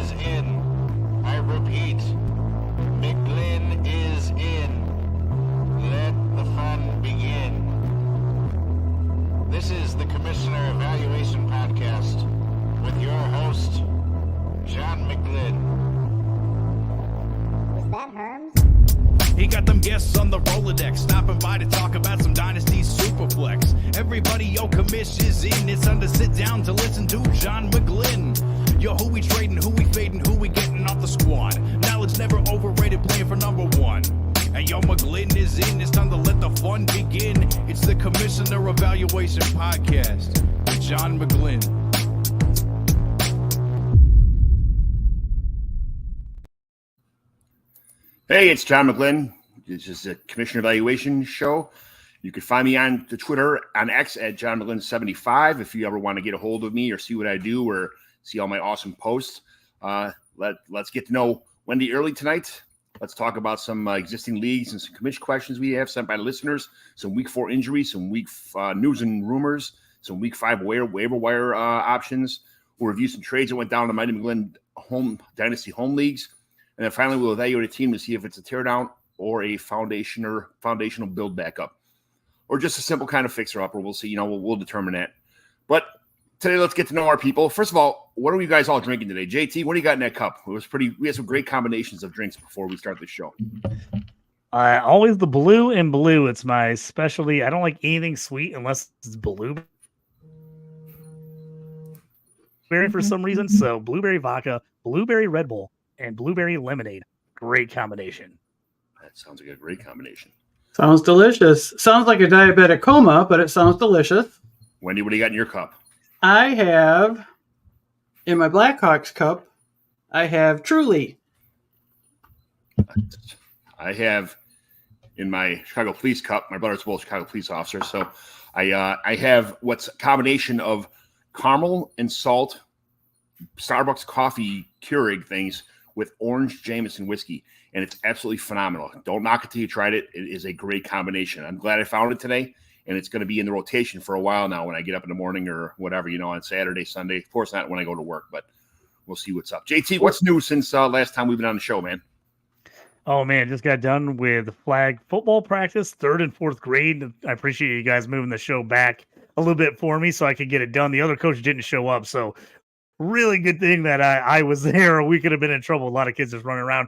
is in. I repeat, McGlynn is in. Let the fun begin. This is the Commissioner Evaluation Podcast with your host, John McGlynn. Was that Herms? He got them guests on the Rolodex, stopping by to talk about some Dynasty Superflex. Everybody, yo, commish is in. It's time to sit down to listen to John McGlynn. Yo, who we trading, who we fading, who we getting off the squad. Knowledge never overrated, playing for number one. And yo, McGlynn is in. It's time to let the fun begin. It's the Commissioner Evaluation Podcast with John McGlynn. Hey, it's John McGlynn. This is a Commissioner Evaluation show. You can find me on the Twitter, on X, at John McGlynn75 if you ever want to get a hold of me or see what I do or see all my awesome posts. Let's get to know Wendi early tonight. Let's talk about some existing leagues and some commish questions we have sent by listeners, some Week 4 injuries, some Week news and rumors, some Week 5 waiver wire options. We'll review some trades that went down in the Mighty McGlynn Dynasty home leagues. And then finally, we'll evaluate a team to see if it's a teardown or a foundational build back up, or just a simple kind of fixer up. Or we'll see. We'll determine that. But today, let's get to know our people. First of all, what are you guys all drinking today? JT, what do you got in that cup? We had some great combinations of drinks before we start the show. Always the blue and blue. It's my specialty. I don't like anything sweet unless it's blueberry for some reason. So blueberry vodka, blueberry Red Bull, and blueberry lemonade. Great combination. That sounds like a great combination. Sounds delicious. Sounds like a diabetic coma, but it sounds delicious. Wendi, what do you got in your cup? I have, in my Blackhawks cup, I have Truly. I have in my Chicago Police cup. My brother's both Chicago police officers, so I have what's a combination of caramel and salt Starbucks coffee Keurig things with orange Jameson whiskey, and it's absolutely phenomenal. Don't knock it till you tried it. It is a great combination. I'm glad I found it today, and it's going to be in the rotation for a while now when I get up in the morning or whatever, on Saturday, Sunday. Of course, not when I go to work, but we'll see what's up. JT, what's new since last time we've been on the show, man? Oh, man, just got done with flag football practice, 3rd and 4th grade. I appreciate you guys moving the show back a little bit for me so I could get it done. The other coach didn't show up, so really good thing that I was there, or we could have been in trouble. A lot of kids just running around.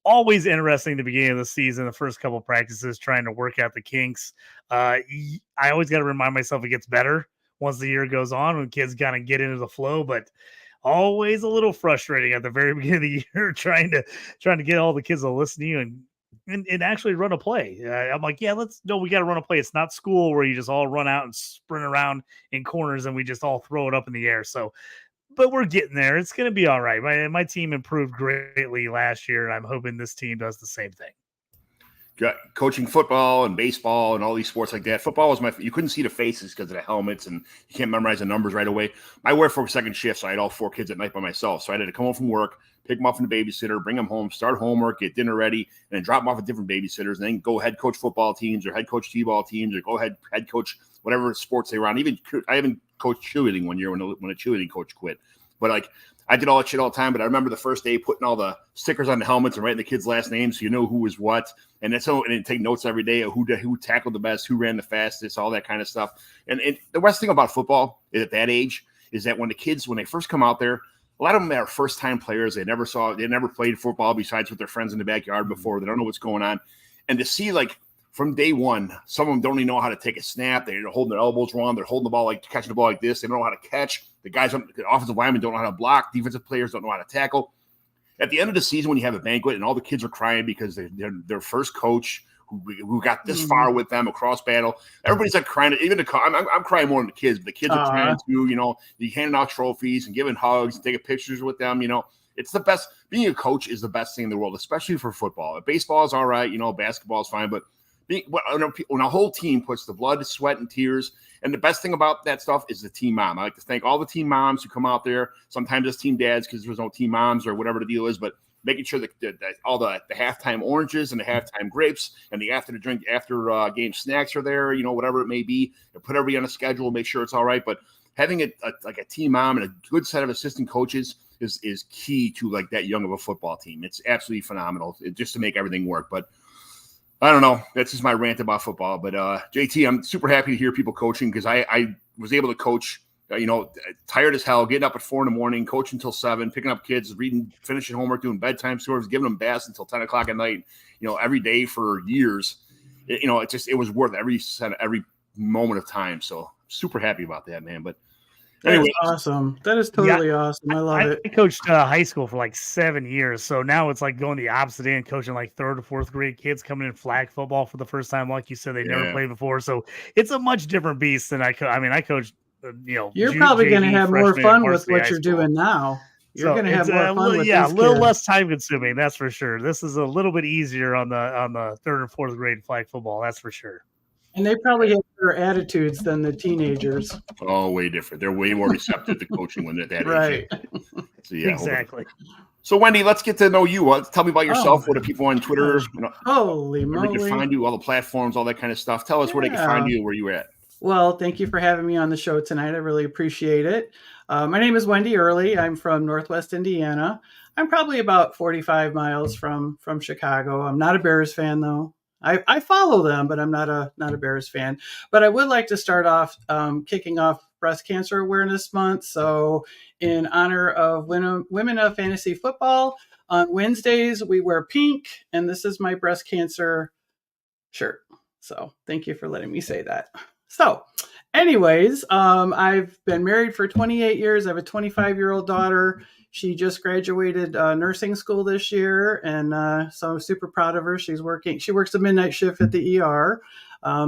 Always interesting the beginning of the season, the first couple practices, trying to work out the kinks. I always got to remind myself it gets better once the year goes on when kids kind of get into the flow, but always a little frustrating at the very beginning of the year trying to get all the kids to listen to you and actually run a play. I'm like, we got to run a play. It's not school where you just all run out and sprint around in corners and we just all throw it up in the air. So, but we're getting there. It's going to be all right. My team improved greatly last year, and I'm hoping this team does the same thing. Coaching football and baseball and all these sports like that. Football was you couldn't see the faces because of the helmets, and you can't memorize the numbers right away. I worked for a second shift, so I had all 4 kids at night by myself. So I had to come home from work, pick them up from the babysitter, bring them home, start homework, get dinner ready, and then drop them off at different babysitters, and then go head coach football teams or head coach t-ball teams or go head coach whatever sports they were on. I even coached cheerleading one year when a cheerleading coach quit. But I did all that shit all the time, but I remember the first day putting all the stickers on the helmets and writing the kids' last names so you know who was what. And then take notes every day of who tackled the best, who ran the fastest, all that kind of stuff. And the best thing about football is at that age is that when they first come out there, a lot of them are first-time players. They never played football besides with their friends in the backyard before. They don't know what's going on. And to see, from day one, some of them don't even know how to take a snap. They're holding their elbows wrong. They're holding the ball catching the ball like this. They don't know how to catch. The offensive linemen don't know how to block. Defensive players don't know how to tackle. At the end of the season, when you have a banquet and all the kids are crying because they're their first coach who got this far with them across battle, everybody's crying. Even I'm crying more than the kids, but the kids are crying too. You handing out trophies and giving hugs, and taking pictures with them. It's the best. Being a coach is the best thing in the world, especially for football. Baseball is all right. Basketball is fine, but when a whole team puts the blood, sweat, and tears, and the best thing about that stuff is the team mom. I like to thank all the team moms who come out there. Sometimes it's team dads because there's no team moms or whatever the deal is, but making sure that all the halftime oranges and the halftime grapes and the after game snacks are there, whatever it may be, and put everybody on a schedule, make sure it's all right. But having like a team mom and a good set of assistant coaches is key to like that young of a football team. It's absolutely phenomenal just to make everything work. But I don't know. That's just my rant about football. But JT, I'm super happy to hear people coaching because I was able to coach, tired as hell, getting up at 4 a.m, coaching until 7, picking up kids, reading, finishing homework, doing bedtime stories, giving them baths until 10 o'clock at night, every day for years. It was worth every moment of time. So super happy about that, man. But anyway, that's awesome. That is totally awesome. I love it. I coached high school for like 7 years. So now it's like going the opposite end, coaching like 3rd or 4th grade kids coming in flag football for the first time. Like you said, they never played before. So it's a much different beast than I coached, you're probably going to have more fun with what you're doing now. You're going to have more fun with these a little kids. less time consuming. That's for sure. This is a little bit easier on the 3rd or 4th grade flag football. That's for sure. And they probably have better attitudes than the teenagers. Oh, way different. They're way more receptive to coaching when they're that right. age. So, yeah, exactly. So, Wendi, let's get to know you. Tell me about yourself. What do people on Twitter? Holy where moly. they can find you, all the platforms, all that kind of stuff. Tell us where they can find you, where you at. Well, thank you for having me on the show tonight. I really appreciate it. My name is Wendi Early. I'm from Northwest Indiana. I'm probably about 45 miles from Chicago. I'm not a Bears fan, though. I follow them, but I'm not a Bears fan. But I would like to start off kicking off Breast Cancer Awareness Month. So in honor of Women of Fantasy Football, on Wednesdays, we wear pink, and this is my breast cancer shirt. So thank you for letting me say that. So anyways, I've been married for 28 years. I have a 25-year-old daughter. She just graduated nursing school this year, and so I'm super proud of her. She works a midnight shift at the ER.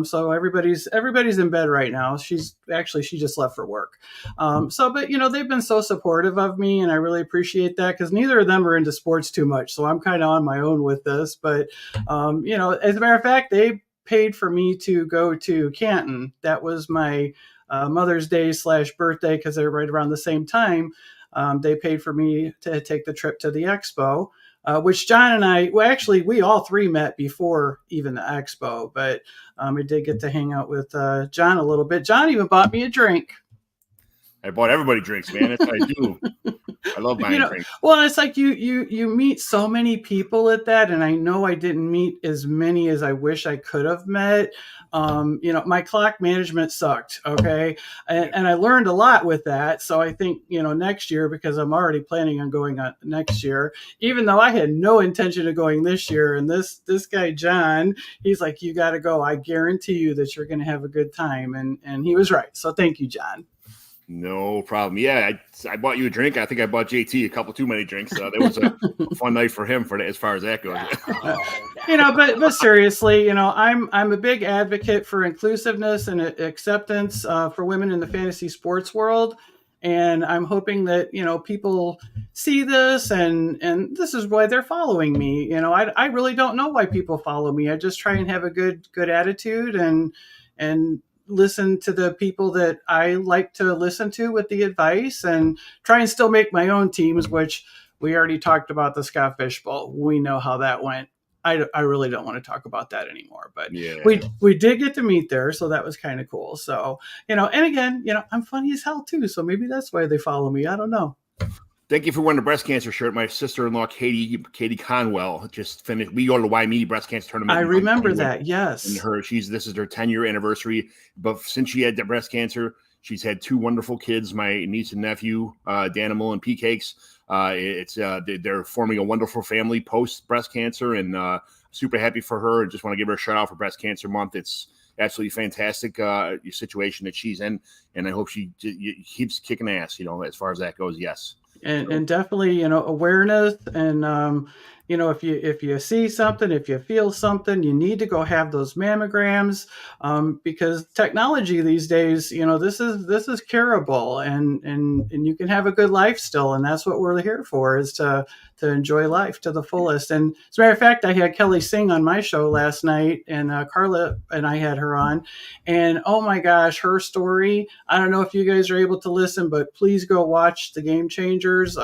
So everybody's in bed right now. She just left for work. But they've been so supportive of me, and I really appreciate that because neither of them are into sports too much. So I'm kind of on my own with this. But as a matter of fact, they paid for me to go to Canton. That was my Mother's Day / birthday because they're right around the same time. They paid for me to take the trip to the expo, which John and we all three met before even the expo, but I did get to hang out with John a little bit. John even bought me a drink. I bought everybody drinks, man. That's what I do. I love buying drinks. Well, it's like you meet so many people at that, and I know I didn't meet as many as I wish I could have met. My clock management sucked. Okay. And I learned a lot with that. So I think, next year, because I'm already planning on going on next year, even though I had no intention of going this year. And this guy, John, he's like, you got to go. I guarantee you that you're going to have a good time. And he was right. So thank you, John. No problem. Yeah, I bought you a drink. I think I bought JT a couple too many drinks. There was a fun night for him as far as that goes. But seriously, I'm a big advocate for inclusiveness and acceptance for women in the fantasy sports world. And I'm hoping that, people see this and this is why they're following me. I really don't know why people follow me. I just try and have a good attitude and listen to the people that I like to listen to with the advice and try and still make my own teams, which we already talked about the Scott Fish Bowl. We know how that went. I really don't want to talk about that anymore, but yeah. we did get to meet there. So that was kind of cool. So, and again, I'm funny as hell too. So maybe that's why they follow me. I don't know. Thank you for wearing the breast cancer shirt. My sister-in-law, Katie Conwell, just finished. We go to the YME breast cancer tournament. I remember that. Yes. And this is her 10-year anniversary. But since she had the breast cancer, she's had 2 wonderful kids, my niece and nephew, Danimal and P Cakes. They're forming a wonderful family post breast cancer, and super happy for her. And just want to give her a shout out for Breast Cancer Month. It's absolutely fantastic situation that she's in, and I hope she keeps kicking ass. As far as that goes, yes. And definitely, awareness and, if you see something, if you feel something, you need to go have those mammograms because technology these days, this is curable and you can have a good life still. And that's what we're here for, is to enjoy life to the fullest. And as a matter of fact, I had Kelly Singh on my show last night, and Carla and I had her on, and oh my gosh, her story. I don't know if you guys are able to listen, but please go watch the Game Changers.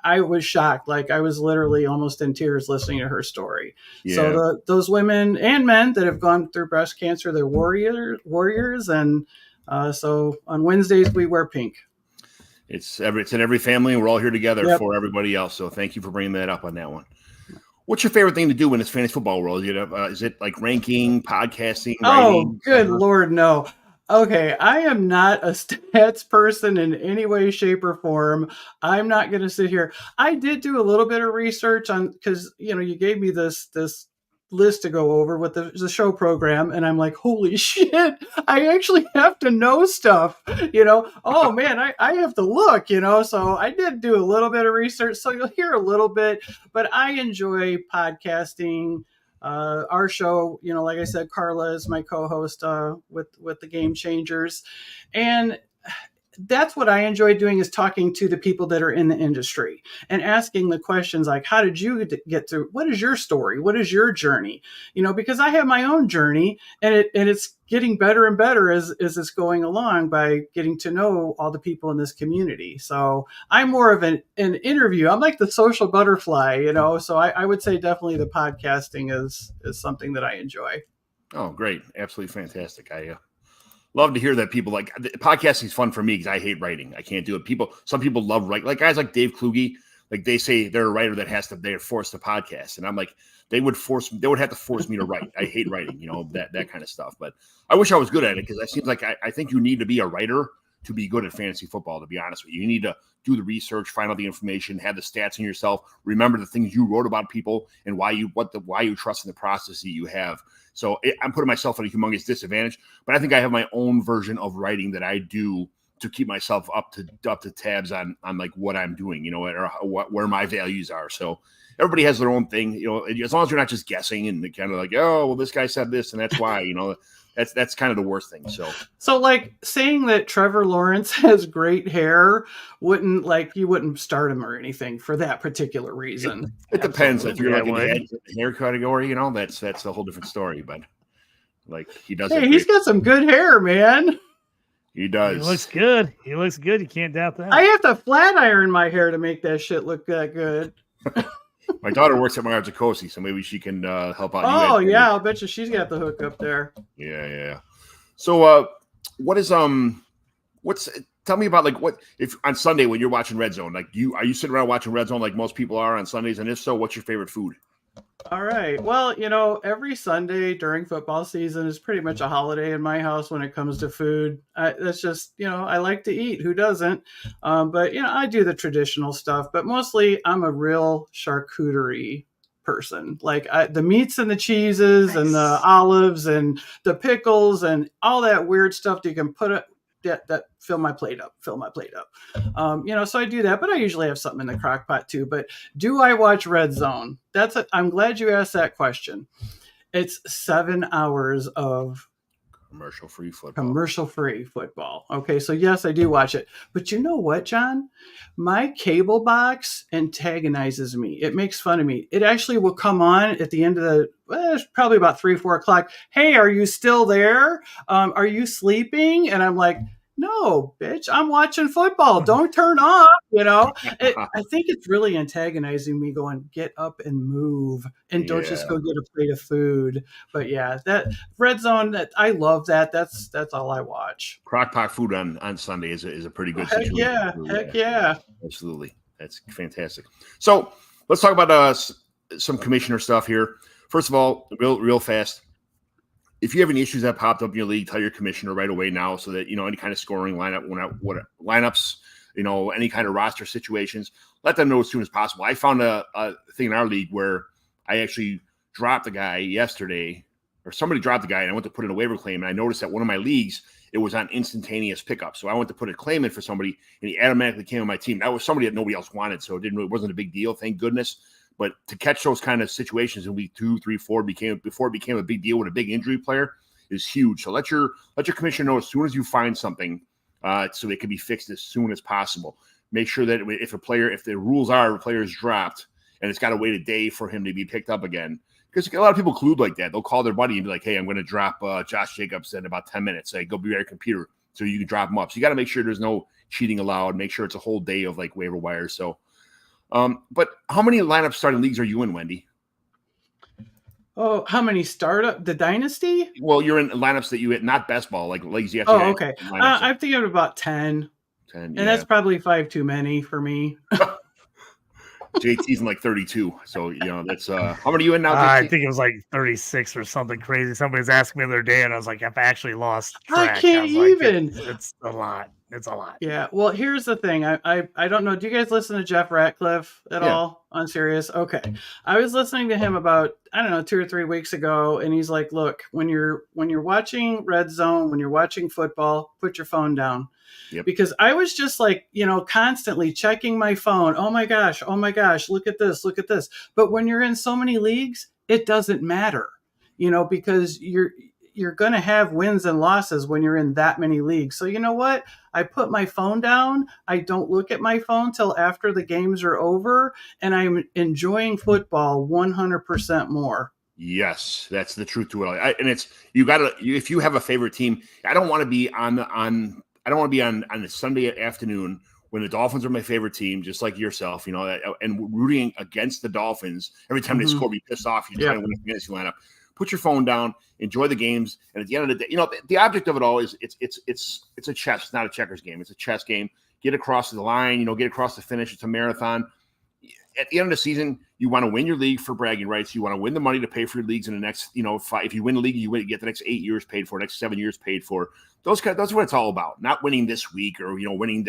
I was shocked. Like, I was literally almost in tears listening to her story. Yeah. So those women and men that have gone through breast cancer, they're warriors, and So on Wednesdays, we wear pink. It's in every family, and we're all here together Yep. for everybody else. So thank you for bringing that up on that one. What's your favorite thing to do in this fantasy football world? Is it like ranking, podcasting, Oh, writing? good Lord, no. Okay, I am not a stats person in any way, shape, or form. I'm not going to sit here. I did do a little bit of research on, because you gave me this list to go over with the show program, and I'm like, holy shit, I actually have to know stuff. Oh man, I have to look. So I did do a little bit of research, so you'll hear a little bit, but I enjoy podcasting. Our show, like I said, Carla is my co-host with the Game Changers, and that's what I enjoy doing, is talking to the people that are in the industry and asking the questions like, how did you get to, what is your story? What is your journey? Because I have my own journey, and it's getting better and better as it's going along by getting to know all the people in this community. So I'm more of an interview. I'm like the social butterfly, so I would say definitely the podcasting is something that I enjoy. Oh, great. Absolutely fantastic. I love to hear that people like podcasting is fun for me because I hate writing. I can't do it. Some people love writing, like guys like Dave Kluge, like they say they're a writer that they're forced to podcast. And I'm like, they would have to force me to write. I hate writing, that kind of stuff. But I wish I was good at it, because it seems like I think you need to be a writer to be good at fantasy football, to be honest with you. You need to do the research, find out the information, have the stats in yourself, remember the things you wrote about people and why you trust in the process that you have. So I'm putting myself at a humongous disadvantage, but I think I have my own version of writing that I do to keep myself up to tabs on like what I'm doing, or where my values are. So everybody has their own thing, as long as you're not just guessing and kind of like, oh, well, this guy said this and that's why, that's kind of the worst thing. So like saying that Trevor Lawrence has great hair you wouldn't start him or anything for that particular reason. It depends. If you're like in the hair category, that's a whole different story. But like he does. Hey, he's got some good hair, man. He does. He looks good. You can't doubt that. I have to flat iron my hair to make that shit look that good. My daughter works at Marzicosi, so maybe she can help out. Oh yeah, I'll bet you she's got the hook up there. Yeah. So, tell me about like what if on Sunday when you're watching Red Zone, like are you sitting around watching Red Zone like most people are on Sundays, and if so, what's your favorite food? All right. Well, every Sunday during football season is pretty much a holiday in my house when it comes to food. That's just, I like to eat. Who doesn't? But, I do the traditional stuff. But mostly I'm a real charcuterie person. Like the meats and the cheeses and the olives and the pickles and all that weird stuff that you can put that fill my plate up. So I do that, but I usually have something in the crock pot too. But do I watch Red Zone? I'm glad you asked that question. It's 7 hours of commercial-free football. Okay, so yes, I do watch it. But you know what, John? My cable box antagonizes me. It makes fun of me. It actually will come on at the end of probably about 3-4 o'clock. Hey, are you still there? Are you sleeping? And I'm like, no, bitch, I'm watching football. Don't turn off. I think it's really antagonizing me going, get up and move and don't just go get a plate of food. But yeah, that Red Zone, I love that. That's all I watch. Crock-pot food on Sunday is a pretty good situation. Heck yeah. Absolutely. That's fantastic. So let's talk about some commissioner stuff here. First of all, real fast. If you have any issues that popped up in your league, tell your commissioner right away now so that, any kind of scoring lineup, lineups, any kind of roster situations, let them know as soon as possible. I found a thing in our league where I actually dropped a guy yesterday, or somebody dropped the guy, and I went to put in a waiver claim, and I noticed that one of my leagues, it was on instantaneous pickup. So I went to put a claim in for somebody, and he automatically came on my team. That was somebody that nobody else wanted, so it wasn't a big deal, thank goodness. But to catch those kind of situations in week 2, 3, 4 before it became a big deal with a big injury player is huge. So let your commissioner know as soon as you find something, so it can be fixed as soon as possible. Make sure that if the rules are a player is dropped and it's got to wait a day for him to be picked up again, because a lot of people collude like that. They'll call their buddy and be like, "Hey, I'm going to drop Josh Jacobs in about 10 minutes. Say, go be at your computer so you can drop him up." So you got to make sure there's no cheating allowed. Make sure it's a whole day of like waiver wire. So. But how many lineup starting leagues are you in, Wendi? Oh, how many startup? The Dynasty? Well, you're in lineups that you hit, not best ball, like leagues you have to Oh, hit okay. lineups I'm thinking of about 10. 10, And yeah. that's probably 5 too many for me. JT's in like 32. So, that's how many are you in now, I JT? think it was like 36 or something crazy. Somebody was asking me the other day, and I was like, I've actually lost I track. can't was like, even. It's a lot. It's a lot. Yeah. Well, here's the thing. I don't know. Do you guys listen to Jeff Ratcliffe at all on Sirius? Okay. I was listening to him about, I don't know, 2 or 3 weeks ago, and he's like, look, when you're watching Red Zone, when you're watching football, put your phone down. Yep. Because I was just like, constantly checking my phone. Oh my gosh, look at this, look at this. But when you're in so many leagues, it doesn't matter, because you're going to have wins and losses when you're in that many leagues. So you know what? I put my phone down. I don't look at my phone till after the games are over, and I'm enjoying football 100% more. Yes, that's the truth to it. And it's if you have a favorite team, I don't want to be on a Sunday afternoon when the Dolphins are my favorite team, just like yourself, and rooting against the Dolphins every time they score, be pissed off. You're trying to win a fantasy lineup. Put your phone down, enjoy the games, and at the end of the day, the object of it all is it's a chess, it's not a checkers game. It's a chess game. Get across the line, get across the finish. It's a marathon. At the end of the season, you want to win your league for bragging rights. You want to win the money to pay for your leagues in the next, 5. If you win the league, you get the next 8 years paid for, next 7 years paid for. That's what it's all about. Not winning this week or winning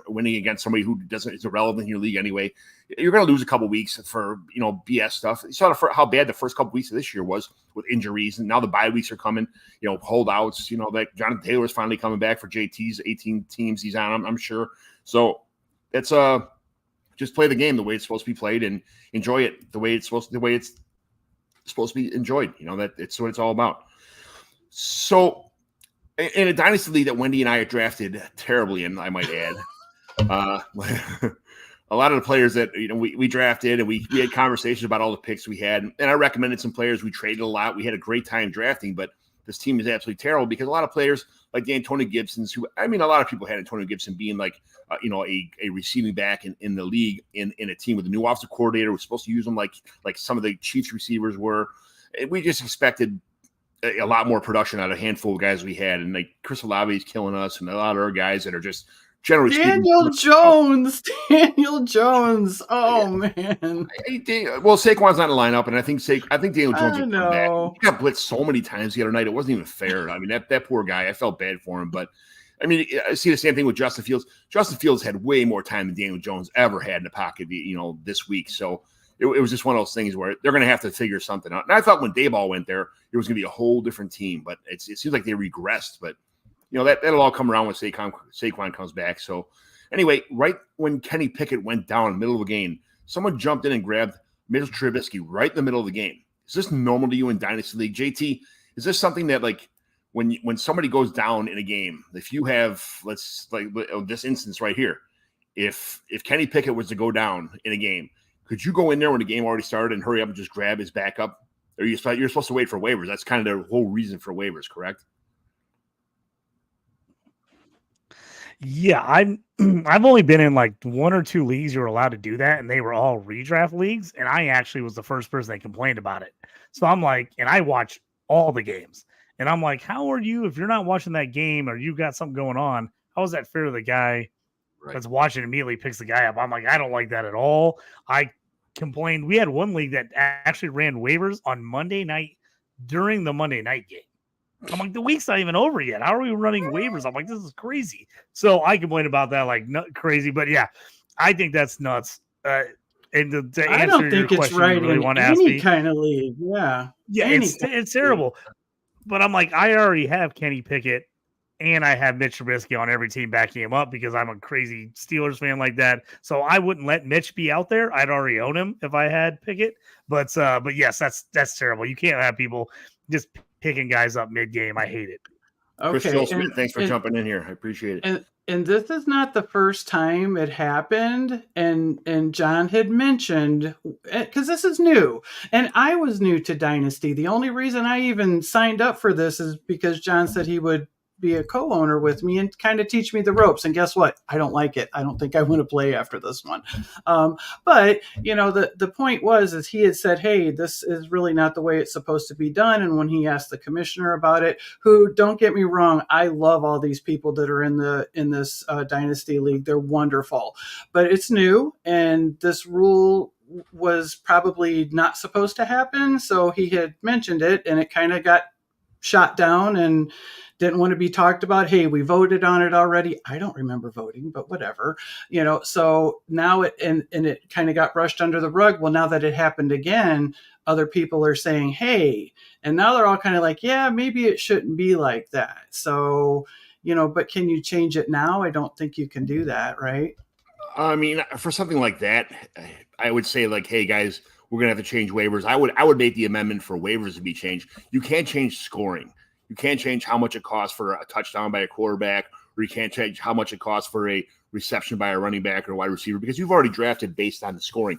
winning against somebody who is irrelevant in your league anyway. You're going to lose a couple weeks for BS stuff. You saw how bad the first couple weeks of this year was with injuries, and now the bye weeks are coming. Holdouts. Like Jonathan Taylor's finally coming back for JT's 18 teams he's on. I'm sure. So it's just play the game the way it's supposed to be played and enjoy it the way it's supposed to be enjoyed. It's what it's all about. So in a dynasty league that Wendi and I drafted terribly in, I might add, a lot of the players that we drafted, and we had conversations about all the picks we had, and I recommended some players. We traded a lot. We had a great time drafting, but this team is absolutely terrible because a lot of players like the Antonio Gibsons, a lot of people had Antonio Gibson being like, a receiving back in the league in a team with a new offensive coordinator who's supposed to use them like some of the Chiefs receivers were. And we just expected a lot more production out of a handful of guys we had. And like Chris Olave is killing us, and a lot of other guys that are just generally Daniel Jones. Oh man. Well, Saquon's not in the lineup, and I think Daniel Jones will come back. He got blitzed so many times the other night; it wasn't even fair. That poor guy. I felt bad for him, but I see the same thing with Justin Fields. Justin Fields had way more time than Daniel Jones ever had in the pocket, this week. So it was just one of those things where they're going to have to figure something out. And I thought when Dayball went there, it was going to be a whole different team, but it seems like they regressed. But that'll all come around when Saquon comes back. So anyway, right when Kenny Pickett went down in the middle of a game, someone jumped in and grabbed Mitchell Trubisky right in the middle of the game. Is this normal to you in Dynasty League? JT, is this something that when somebody goes down in a game, if you have this instance right here, if Kenny Pickett was to go down in a game, could you go in there when the game already started and hurry up and just grab his backup? Or you're supposed to wait for waivers? That's kind of the whole reason for waivers, correct? Yeah, I've only been in like 1 or 2 leagues you were allowed to do that, and they were all redraft leagues, and I actually was the first person that complained about it. So I'm like, and I watch all the games, and I'm like, how are you, if you're not watching that game or you got something going on, how is that fair to the guy that's watching immediately picks the guy up? I'm like, I don't like that at all. I complained. We had one league that actually ran waivers on Monday night during the Monday night game. I'm like, the week's not even over yet. How are we running waivers? I'm like, this is crazy. So I complain about that like crazy, but yeah, I think that's nuts. And to answer I don't think your it's question, right you really in want to ask any me, kind of league. Yeah, it's terrible. But I'm like, I already have Kenny Pickett and I have Mitch Trubisky on every team backing him up because I'm a crazy Steelers fan like that. So I wouldn't let Mitch be out there. I'd already own him if I had Pickett. But yes, that's terrible. You can't have people just picking guys up mid-game. I hate it. Okay. Chris Smith, thanks for jumping in here. I appreciate it. And this is not the first time it happened. And John had mentioned, because this is new, and I was new to Dynasty. The only reason I even signed up for this is because John said he would be a co-owner with me and kind of teach me the ropes. And guess what? I don't like it. I don't think I want to play after this one. But the point is he had said, hey, this is really not the way it's supposed to be done. And when he asked the commissioner about it, who, don't get me wrong, I love all these people that are in this dynasty league. They're wonderful, but it's new, and this rule was probably not supposed to happen. So he had mentioned it, and it kind of got shot down and didn't want to be talked about. Hey, we voted on it already. I don't remember voting, but whatever, so now it kind of got brushed under the rug. Well, now that it happened again, other people are saying, hey, and now they're all kind of like, yeah, maybe it shouldn't be like that. So, but can you change it now? I don't think you can do that. Right. I mean, for something like that, I would say like, hey guys, we're going to have to change waivers. I would make the amendment for waivers to be changed. You can't change scoring. You can't change how much it costs for a touchdown by a quarterback, or you can't change how much it costs for a reception by a running back or a wide receiver, because you've already drafted based on the scoring.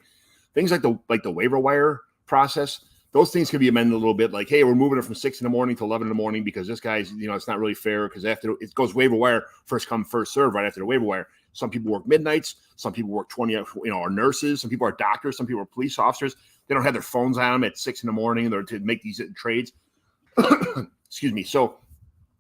Things like the waiver wire process, those things can be amended a little bit. Like, hey, we're moving it from 6 in the morning to 11 in the morning because this guy's, it's not really fair, because after it goes waiver wire, first come, first serve right after the waiver wire. Some people work midnights. Some people work 20, are nurses. Some people are doctors. Some people are police officers. They don't have their phones on them at 6 in the morning to make these trades. Excuse me. So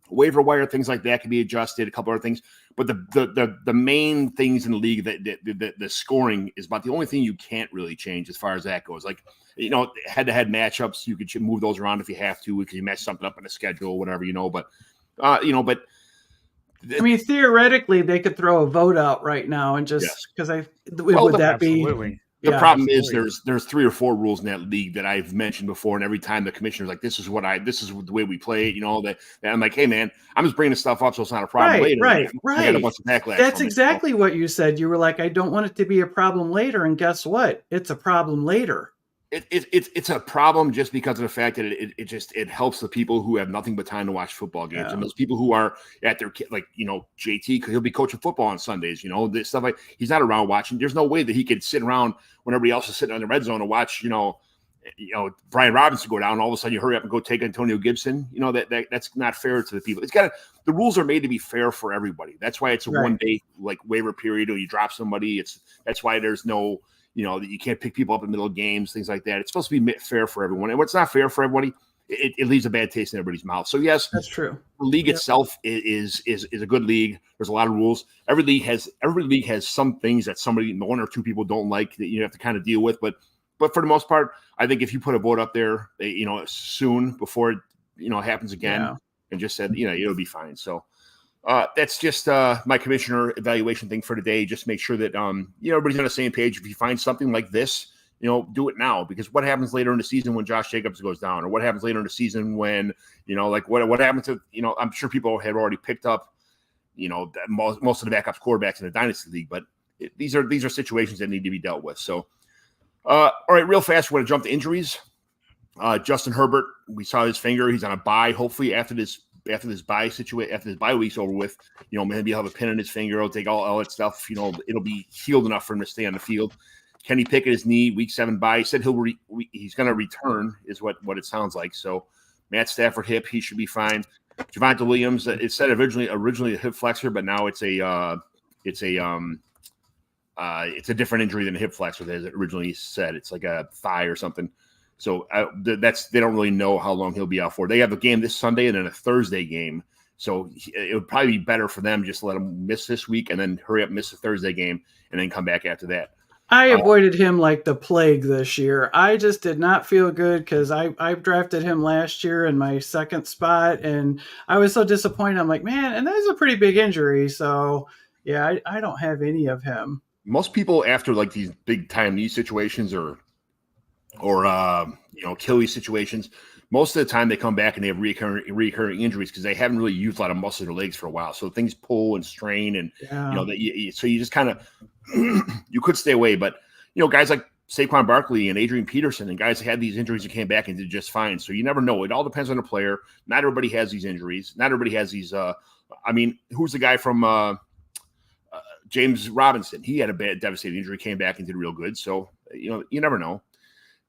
waiver wire, things like that can be adjusted, a couple other things. But the main things in the league, that the scoring is about the only thing you can't really change as far as that goes. Like, head-to-head matchups, you could move those around if you have to, because you match something up in the schedule, whatever, but I mean, theoretically, they could throw a vote out right now and just because would that absolutely. be? The problem absolutely. Is there's 3 or 4 rules in that league that I've mentioned before, and every time the commissioner's like, this is the way we play it, that I'm like, hey man, I'm just bringing this stuff up so it's not a problem later. Right. I got a bunch of backlash. That's exactly what you said. You were like, I don't want it to be a problem later, and guess what? It's a problem later. It's a problem just because of the fact that it helps the people who have nothing but time to watch football games, and those people who are at their JT, because he'll be coaching football on Sundays, this stuff, like he's not around watching. There's no way that he could sit around when everybody else is sitting on the red zone and watch Brian Robinson go down, and all of a sudden you hurry up and go take Antonio Gibson. That's not fair to the people. The rules are made to be fair for everybody. That's why it's a 1 day waiver period, or you drop somebody. That's why there's no. That you can't pick people up in the middle of games, things like that. It's supposed to be fair for everyone. And what's not fair for everybody, it leaves a bad taste in everybody's mouth. So yes, that's true. The league itself is a good league. There's a lot of rules. Every league has some things that one or two people don't like that you have to kind of deal with. But for the most part, I think if you put a vote up there, soon before it happens again, and just said, it'll be fine. So. That's just my commissioner evaluation thing for today. Just make sure that everybody's on the same page. If you find something like this, do it now, because what happens later in the season when Josh Jacobs goes down, or what happens later in the season when what happens to I'm sure people have already picked up most of the backup quarterbacks in the dynasty league, but these are situations that need to be dealt with. So all right, real fast, we're going to jump to injuries. Justin Herbert, we saw his finger. He's on a bye. Hopefully after this bye week's over with, maybe he'll have a pin in his finger. He'll take all that stuff. It'll be healed enough for him to stay on the field. Kenny Pickett, his knee, week 7 bye. He said he's going to return, is what it sounds like. So Matt Stafford hip, he should be fine. Javonte Williams, it said originally a hip flexor, but now it's a different injury than a hip flexor as it originally said. It's like a thigh or something. So they don't really know how long he'll be out for. They have a game this Sunday and then a Thursday game. So it would probably be better for them just to let him miss this week and then hurry up, miss the Thursday game, and then come back after that. I avoided him like the plague this year. I just did not feel good because I drafted him last year in my second spot, and I was so disappointed. I'm like, man, and that's a pretty big injury. So, yeah, I don't have any of him. Most people after like these big time knee situations or Achilles situations, most of the time they come back and they have recurring injuries because they haven't really used a lot of muscle in their legs for a while. So things pull and strain, and so you just kind of you could stay away. But guys like Saquon Barkley and Adrian Peterson and guys that had these injuries and came back and did just fine. So you never know. It all depends on the player. Not everybody has these injuries. Not everybody has these. Who's the guy from James Robinson? He had a bad, devastating injury, came back and did real good. So you never know.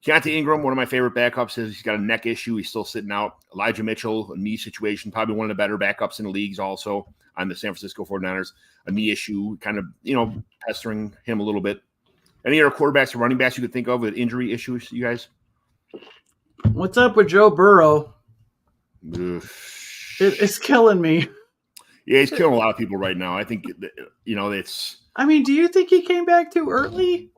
Keontae Ingram, one of my favorite backups, he's got a neck issue. He's still sitting out. Elijah Mitchell, a knee situation, probably one of the better backups in the leagues also on the San Francisco 49ers. A knee issue, kind of, pestering him a little bit. Any other quarterbacks or running backs you could think of with injury issues, you guys? What's up with Joe Burrow? Ugh. It's killing me. Yeah, he's killing a lot of people right now. I think, it's... I mean, do you think he came back too early?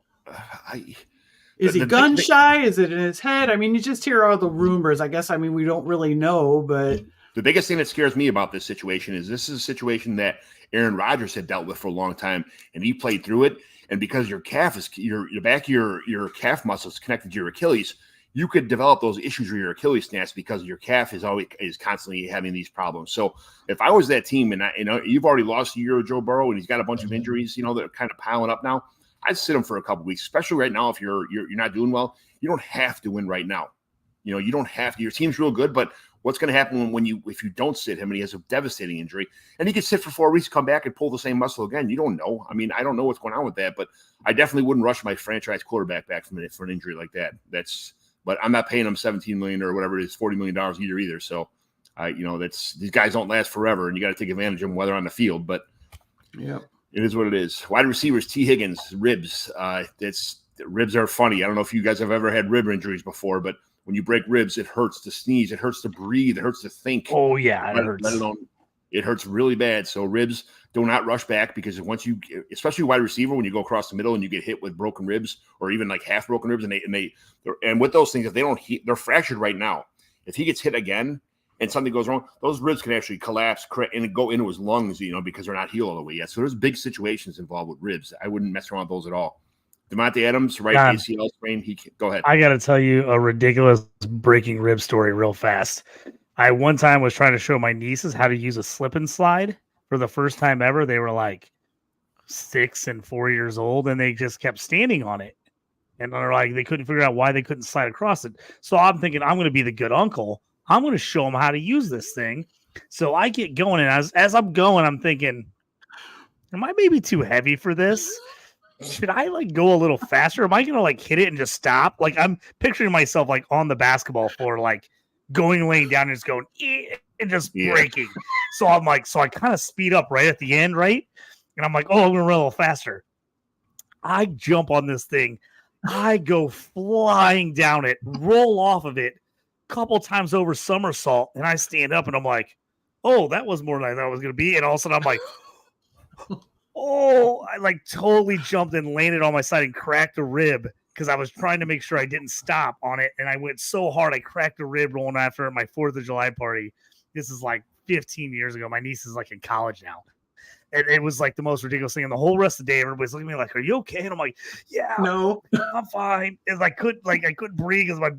Is he gun shy? Is it in his head? I mean, you just hear all the rumors. I guess, we don't really know, but... The biggest thing that scares me about this situation is a situation that Aaron Rodgers had dealt with for a long time, and he played through it. And because your calf is your back of your calf muscle is connected to your Achilles, you could develop those issues with your Achilles snaps because your calf is constantly having these problems. So if I was that team, and you've already lost a year of Joe Burrow, and he's got a bunch of injuries, that are kind of piling up now, I'd sit him for a couple weeks, especially right now. If you're not doing well, you don't have to win right now. You don't have to. Your team's real good, but what's going to happen if you don't sit him and he has a devastating injury and he could sit for 4 weeks, come back and pull the same muscle again? You don't know. I don't know what's going on with that, but I definitely wouldn't rush my franchise quarterback back from it for an injury like that. But I'm not paying him $17 million or whatever it is, $40 million either. So these guys don't last forever, and you got to take advantage of them while they're on the field. But yeah, it is what it is. Wide receivers, T. Higgins, ribs. Ribs are funny. I don't know if you guys have ever had rib injuries before, but when you break ribs, it hurts to sneeze, it hurts to breathe, it hurts to think. Oh yeah, it hurts. Let alone, it hurts really bad. So ribs, do not rush back, because once you, especially wide receiver, when you go across the middle and you get hit with broken ribs or even like half broken ribs, and with those things, if they don't, they're fractured right now. If he gets hit again and something goes wrong, those ribs can actually collapse and go into his lungs, because they're not healed all the way yet. So there's big situations involved with ribs. I wouldn't mess around with those at all. Devontae Adams, right ACL sprain. Go ahead. I got to tell you a ridiculous breaking rib story real fast. I one time was trying to show my nieces how to use a slip and slide for the first time ever. They were like 6 and 4 years old, and they just kept standing on it. And they're like, they couldn't figure out why they couldn't slide across it. So I'm thinking, I'm going to be the good uncle. I'm going to show them how to use this thing. So I get going, and as I'm going, I'm thinking, am I maybe too heavy for this? Should I go a little faster? Am I going to hit it and just stop? I'm picturing myself on the basketball floor, laying down and just going and just breaking. So I'm so I kind of speed up right at the end, right? And I'm like, oh, I'm going to run a little faster. I jump on this thing. I go flying down it, roll off of it, couple times over somersault, and I stand up and I'm like, oh, that was more than I thought it was going to be. And all of a sudden I'm like, oh, I totally jumped and landed on my side and cracked a rib because I was trying to make sure I didn't stop on it. And I went so hard, I cracked a rib rolling after my 4th of July party. This is 15 years ago. My niece is in college now. And it was the most ridiculous thing. And the whole rest of the day, everybody's looking at me are you okay? And I'm like, yeah, no, I'm fine. And I couldn't breathe because I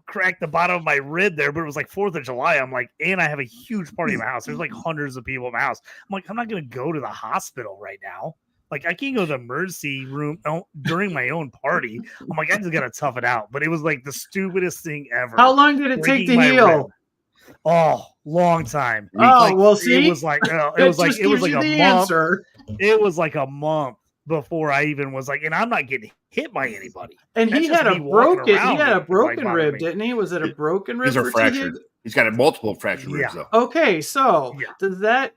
cracked the bottom of my rib there, but it was 4th of July. I'm and I have a huge party in my house. There's hundreds of people in my house. I'm I'm not going to go to the hospital right now. I can't go to the emergency room during my own party. I'm I just got to tough it out. But it was the stupidest thing ever. How long did it take to heal? Rib. Oh, long time. Oh, well, see, it was it was a month. Answer. It was a month before I even was and I'm not getting hit by anybody. And he had a broken rib, didn't he? Was it a broken rib? These are fractured. He's got multiple fractured ribs, though. Okay, so does that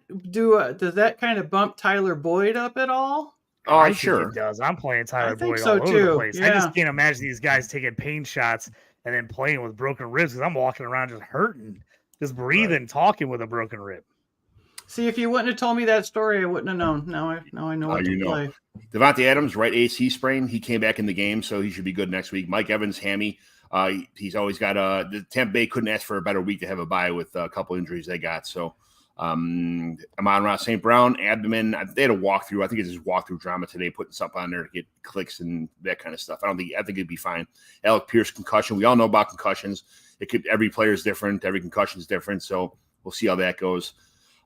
kind of bump Tyler Boyd up at all? Oh, I sure it does. I'm playing Tyler Boyd all over the place. Yeah. I just can't imagine these guys taking pain shots and then playing with broken ribs because I'm walking around just hurting, just breathing, talking with a broken rib. See, if you wouldn't have told me that story, I wouldn't have known. Now I know what to play. Devontae Adams, right AC sprain. He came back in the game, so he should be good next week. Mike Evans, hammy. He's always got the Tampa Bay couldn't ask for a better week to have a bye with a couple injuries they got. So Amon-Ra St. Brown, abdomen. They had a walkthrough. I think it's just walkthrough drama today, putting something on there to get clicks and that kind of stuff. I think it'd be fine. Alec Pierce concussion. We all know about concussions. Every player is different. Every concussion is different. So we'll see how that goes.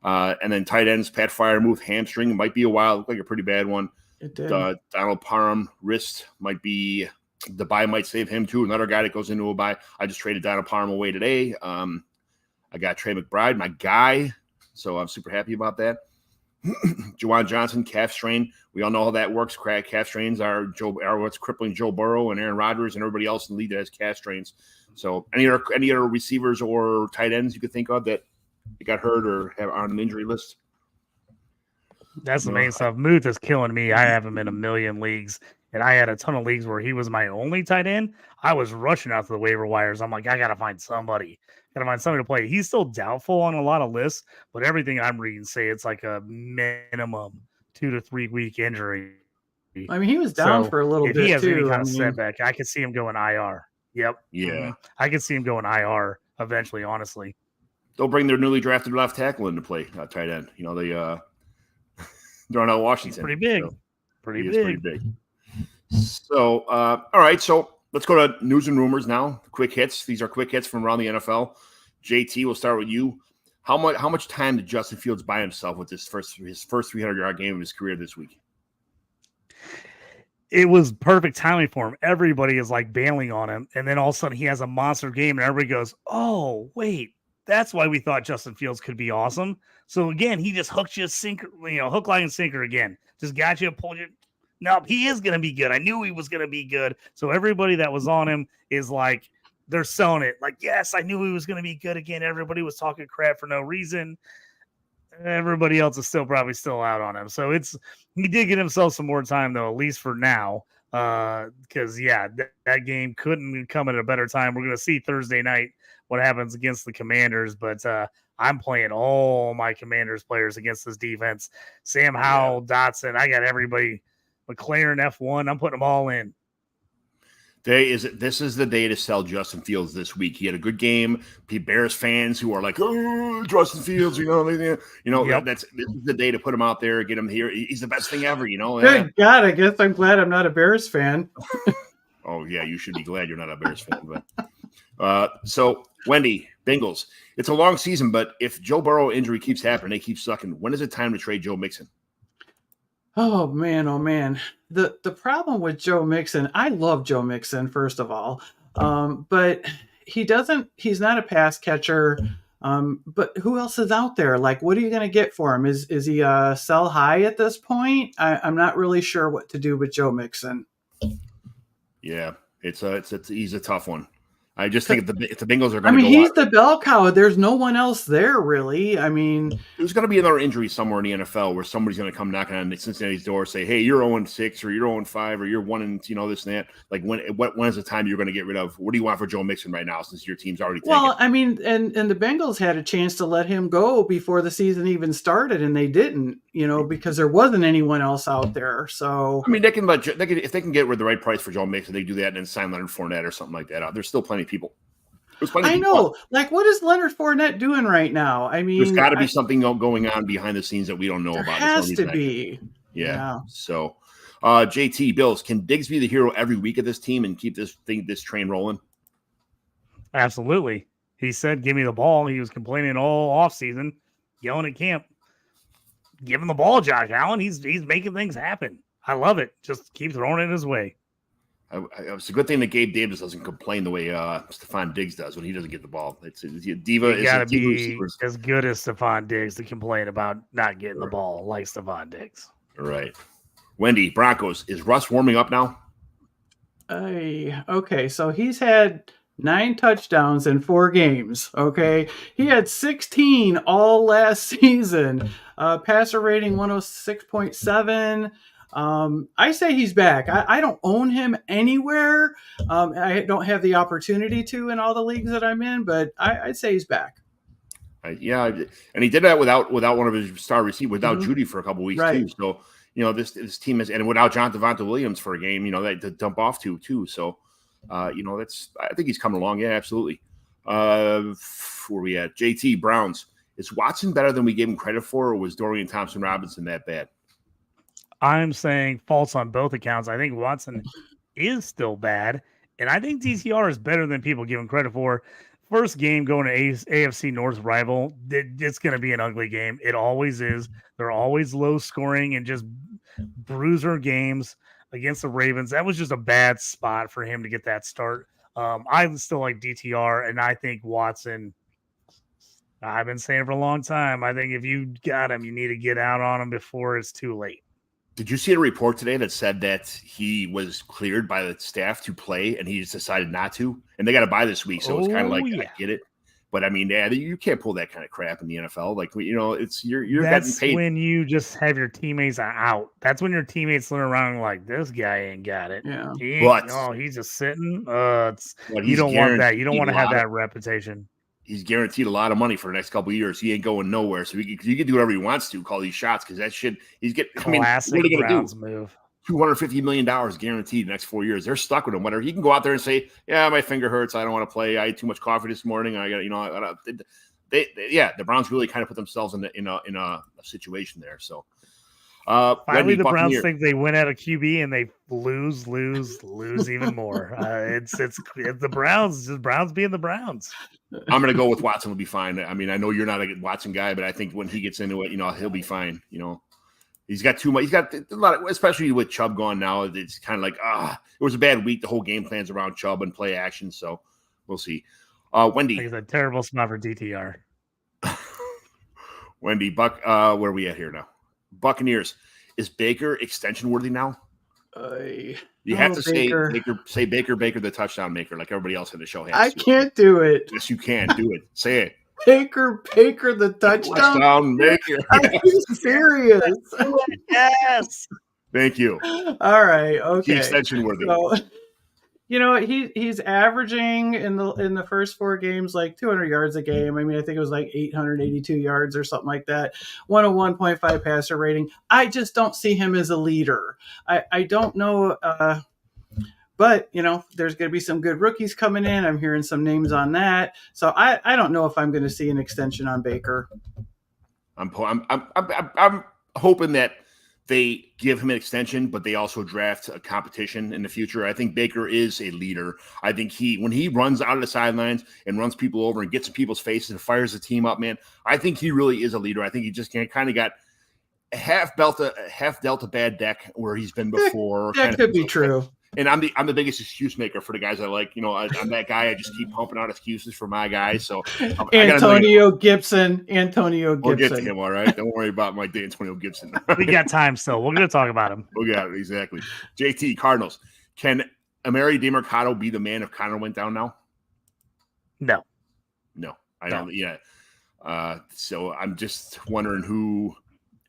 And then tight ends, Pat Freiermuth, hamstring. It might be a while. Looked like a pretty bad one. It did. Donald Parham, wrist might be. The bye might save him too. Another guy that goes into a bye. I just traded Donald Parham away today. I got Trey McBride, my guy. So I'm super happy about that. Juwan Johnson, calf strain. We all know how that works. Calf strains are what's crippling Joe Burrow and Aaron Rodgers and everybody else in the league that has calf strains. So any other receivers or tight ends you could think of that got hurt or have on an injury list? That's the main stuff. Muth is killing me. I have him in a million leagues, and I had a ton of leagues where he was my only tight end. I was rushing out to the waiver wires. I'm like, I got to find somebody. Got to find somebody to play. He's still doubtful on a lot of lists, but everything I'm reading say it's like a minimum 2 to 3 week injury. I mean, he was down for a little bit, too. If he has any kind of setback, I could see him going IR. Yep. Yeah. Mm-hmm. I could see him going IR eventually, honestly. They'll bring their newly drafted left tackle into play, tight end. You know, they're on Washington. He's pretty big. So pretty big. So, all right. So let's go to news and rumors now. Quick hits. These are quick hits from around the NFL. JT, we'll start with you. How much time did Justin Fields buy himself with his first 300-yard game of his career this week? It was perfect timing for him. Everybody is like bailing on him, and then all of a sudden he has a monster game, and everybody goes, "Oh, wait, that's why we thought Justin Fields could be awesome." So again, he just hooked you hook, line, and sinker again. Just got you, pulled you. Nope, he is going to be good. I knew he was going to be good. So everybody that was on him is like, they're selling it. Like, yes, I knew he was going to be good again. Everybody was talking crap for no reason. Everybody else is probably still out on him. So he did get himself some more time though, at least for now. Because that game couldn't come at a better time. We're going to see Thursday night what happens against the Commanders, but I'm playing all my Commanders players against this defense. Sam Howell, Dotson, I got everybody. McLaren F1, I'm putting them all in. This is the day to sell Justin Fields this week. He had a good game. Bears fans who are like, "Oh, Justin Fields," yep. This is the day to put him out there, get him here. He's the best thing ever, Good God, I guess I'm glad I'm not a Bears fan. Oh yeah, you should be glad you're not a Bears fan. But so Wendi, Bengals. It's a long season, but if Joe Burrow injury keeps happening, they keep sucking. When is it time to trade Joe Mixon? Oh man. The problem with Joe Mixon, I love Joe Mixon, first of all. But he's not a pass catcher. But who else is out there? Like, what are you going to get for him? Is he sell high at this point? I'm not really sure what to do with Joe Mixon. Yeah, he's a tough one. I just think if the Bengals are going to he's the bell cow. There's no one else there, really. I mean, there's going to be another injury somewhere in the NFL where somebody's going to come knocking on Cincinnati's door, say, "Hey, you're 0-6, or you're 0-5, or you're 1 and this and that." Like, when is the time you're going to get rid of? What do you want for Joe Mixon right now, since your team's already taken? Well, I mean, and the Bengals had a chance to let him go before the season even started, and they didn't. Because there wasn't anyone else out there. So I mean, if they can get rid the right price for Joe Mixon, they do that and then sign Leonard Fournette or something like that out. There's still plenty of people. I know. Like, what is Leonard Fournette doing right now? I mean, there's got to be something going on behind the scenes that we don't know about. There has to be. Yeah. So, JT, Bills, can Diggs be the hero every week of this team and keep this train rolling? Absolutely. He said, "Give me the ball." He was complaining all offseason, yelling at camp. Give him the ball, Josh Allen. He's making things happen. I love it. Just keep throwing it his way. It's a good thing that Gabe Davis doesn't complain the way Stephon Diggs does when he doesn't get the ball. Diva. You got to be as good as Stephon Diggs to complain about not getting the ball like Stephon Diggs. Right. Wendi, Broncos. Is Russ warming up now? Okay, so he's had 9 touchdowns in 4 games. Okay, he had 16 all last season. Passer rating 106.7. I say he's back. I don't own him anywhere. I don't have the opportunity to in all the leagues that I'm in, but I'd say he's back. Yeah, and he did that without one of his star receivers, without Judy for a couple weeks too. So this team is, and without John Devonta Williams for a game, that to dump off to too. So I think he's coming along. Yeah, absolutely. Where we at? JT Browns. Is Watson better than we gave him credit for, or was Dorian Thompson-Robinson that bad? I'm saying false on both accounts. I think Watson is still bad, and I think DTR is better than people give him credit for. First game going to AFC North rival, it's going to be an ugly game. It always is. They're always low scoring and just bruiser games against the Ravens. That was just a bad spot for him to get that start. I still like DTR, and I think Watson I've been saying for a long time. I think if you got him, you need to get out on him before it's too late. Did you see a report today that said that he was cleared by the staff to play and he just decided not to? And they got to bye this week, so it's kind of like, yeah. I get it. But I mean, yeah, you can't pull that kind of crap in the NFL. Like, it's you're That's getting paid. when you just have your teammates out. That's when your teammates run around like, this guy ain't got it. Yeah. He's just sitting. You don't want that. You don't want to have that reputation. He's guaranteed a lot of money for the next couple of years. He ain't going nowhere. So he can do whatever he wants to, call these shots, because that shit, he's getting, Classic what are they going to do? Move. $250 million guaranteed the next 4 years. They're stuck with him. Whatever. He can go out there and say, yeah, my finger hurts. I don't want to play. I ate too much coffee this morning. I got, the Browns really kind of put themselves in a situation there. So finally, the Browns think they win at a QB and they lose even more. It's the Browns, just Browns being the Browns. I'm going to go with Watson. Will be fine. I mean, I know you're not a Watson guy, but I think when he gets into it, he'll be fine. He's got too much. He's got a lot of, especially with Chubb gone now. It's kind of like, it was a bad week. The whole game plan's around Chubb and play action. So we'll see. Wendi. It's a terrible spot for DTR. Wendi, Buck. Where are we at here now? Buccaneers. Is Baker extension worthy now? You have to say Baker the touchdown maker, like everybody else in the show has. I can't do it. Yes, you can do it. Say it. Baker the touchdown maker. Are you serious? Yes. Thank you. All right. Okay. The extension worthy. So, he's averaging in the first 4 games like 200 yards a game. I mean, I think it was like 882 yards or something like that. 101.5 passer rating. I just don't see him as a leader. I don't know. But, there's going to be some good rookies coming in. I'm hearing some names on that. So I don't know if I'm going to see an extension on Baker. I'm hoping that they give him an extension, but they also draft a competition in the future. I think Baker is a leader. I think when he runs out of the sidelines and runs people over and gets in people's faces and fires the team up, man, I think he really is a leader. I think he just kind of got half dealt a bad deck where he's been before. That could be true. And I'm the biggest excuse maker for the guys I like. I'm that guy. I just keep pumping out excuses for my guys. So Antonio Gibson. We'll get to him, all right? Don't worry about my Antonio Gibson. We got time still. We're going to talk about him. We got it, exactly. JT, Cardinals. Can Amari DeMercado be the man if Connor went down now? No, I don't. Yeah. So I'm just wondering who.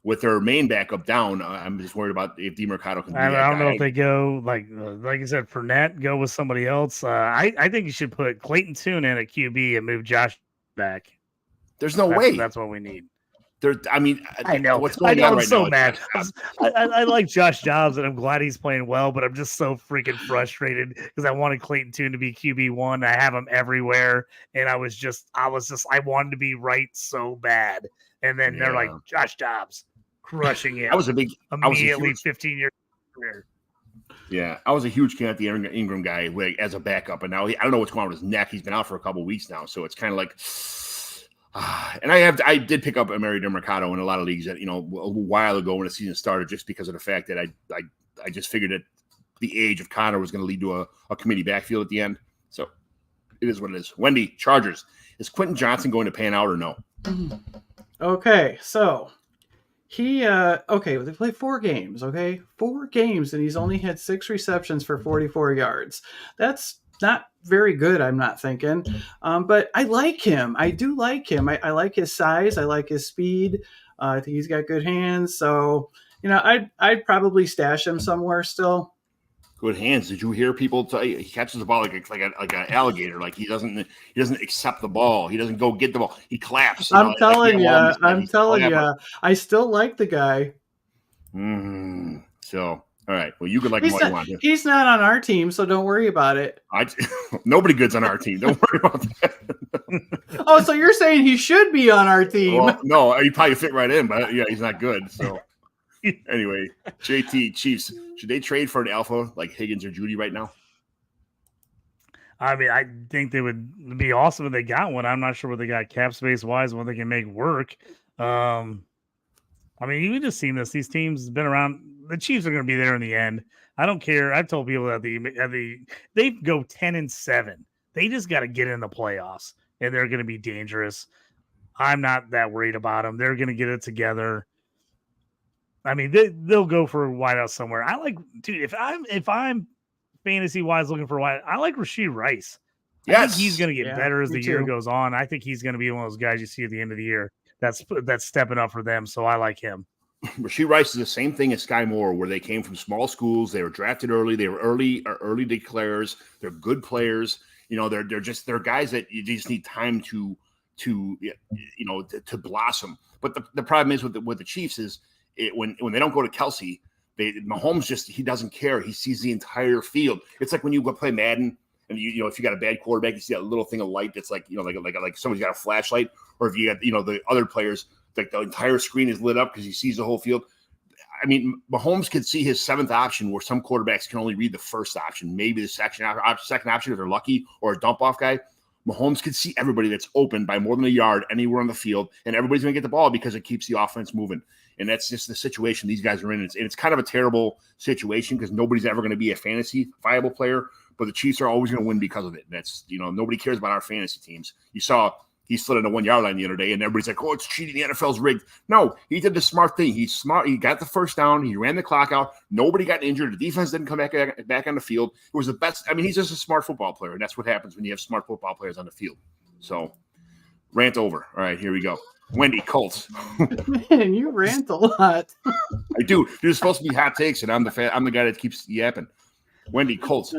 With their main backup down, I'm just worried about if DeMercado can. I don't know if they go like you said, Fournette, go with somebody else. I think you should put Clayton Tune in at QB and move Josh back. There's no way. That's what we need. I know what's going on. I'm so mad. I like Josh Dobbs and I'm glad he's playing well, but I'm just so freaking frustrated because I wanted Clayton Tune to be QB1. I have him everywhere, and I wanted to be right so bad, and then they're like Josh Dobbs crushing it. I was immediately 15 years career. Yeah, I was a huge fan of the Ingram guy as a backup, and now I don't know what's going on with his neck. He's been out for a couple of weeks now, so it's kind of like. And I did pick up Amari DeMercado in a lot of leagues that a while ago when the season started, just because of the fact that I just figured that the age of Connor was going to lead to a committee backfield at the end. So it is what it is. Wendi, Chargers. Is Quentin Johnson going to pan out or no? Okay, so they played 4 games. Okay, 4 games, and he's only had 6 receptions for 44 yards. That's not very good, I'm not thinking. But I like him. I do like him. I like his size. I like his speed. I think he's got good hands. So, I'd probably stash him somewhere still. Good hands. Did you hear people tell you he catches the ball like an alligator? Like he doesn't accept the ball. He doesn't go get the ball. He claps. I'm telling you. I still like the guy. So. All right. Well, you could like him all you want. He's not on our team, so don't worry about it. Nobody good's on our team. Don't worry about that. Oh, so you're saying he should be on our team? Well, no, he probably fit right in, but yeah, he's not good. So anyway, JT, Chiefs, should they trade for an alpha like Higgins or Judy right now? I mean, I think they would be awesome if they got one. I'm not sure what they got cap space wise, what they can make work. I mean, you just seen this. These teams have been around. The Chiefs are going to be there in the end. I don't care. I've told people that they go 10-7. They just got to get in the playoffs, and they're going to be dangerous. I'm not that worried about them. They're going to get it together. I mean, they'll go for a wideout somewhere. I like, dude, if I'm fantasy wise looking for a wideout, I like Rashee Rice. I think he's going to get better as the year goes on. I think he's going to be one of those guys you see at the end of the year that's stepping up for them. So I like him. Rashee Rice is the same thing as Sky Moore, where they came from small schools. They were drafted early. They were early declares. They're good players. You know, they're guys that you just need time to blossom. But the problem is with the Chiefs is when they don't go to Kelsey, Mahomes he doesn't care. He sees the entire field. It's like when you go play Madden and you know if you got a bad quarterback, you see that little thing of light that's like like somebody's got a flashlight, or if you got the other players. Like the entire screen is lit up because he sees the whole field. I mean, Mahomes could see his seventh option where some quarterbacks can only read the first option, maybe the second option if they're lucky, or a dump off guy. Mahomes could see everybody that's open by more than a yard anywhere on the field, and everybody's going to get the ball because it keeps the offense moving. And that's just the situation these guys are in. And it's kind of a terrible situation because nobody's ever going to be a fantasy viable player, but the Chiefs are always going to win because of it. And that's, nobody cares about our fantasy teams. You saw he slid on the 1 yard line the other day, and everybody's like, "Oh, it's cheating. The NFL's rigged." No, he did the smart thing. He's smart. He got the first down. He ran the clock out. Nobody got injured. The defense didn't come back on the field. It was the best. I mean, he's just a smart football player, and that's what happens when you have smart football players on the field. So, rant over. All right, here we go. Wendi, Colts. Man, you rant a lot. I do. There's supposed to be hot takes, and I'm the guy that keeps yapping. Wendi, Colts.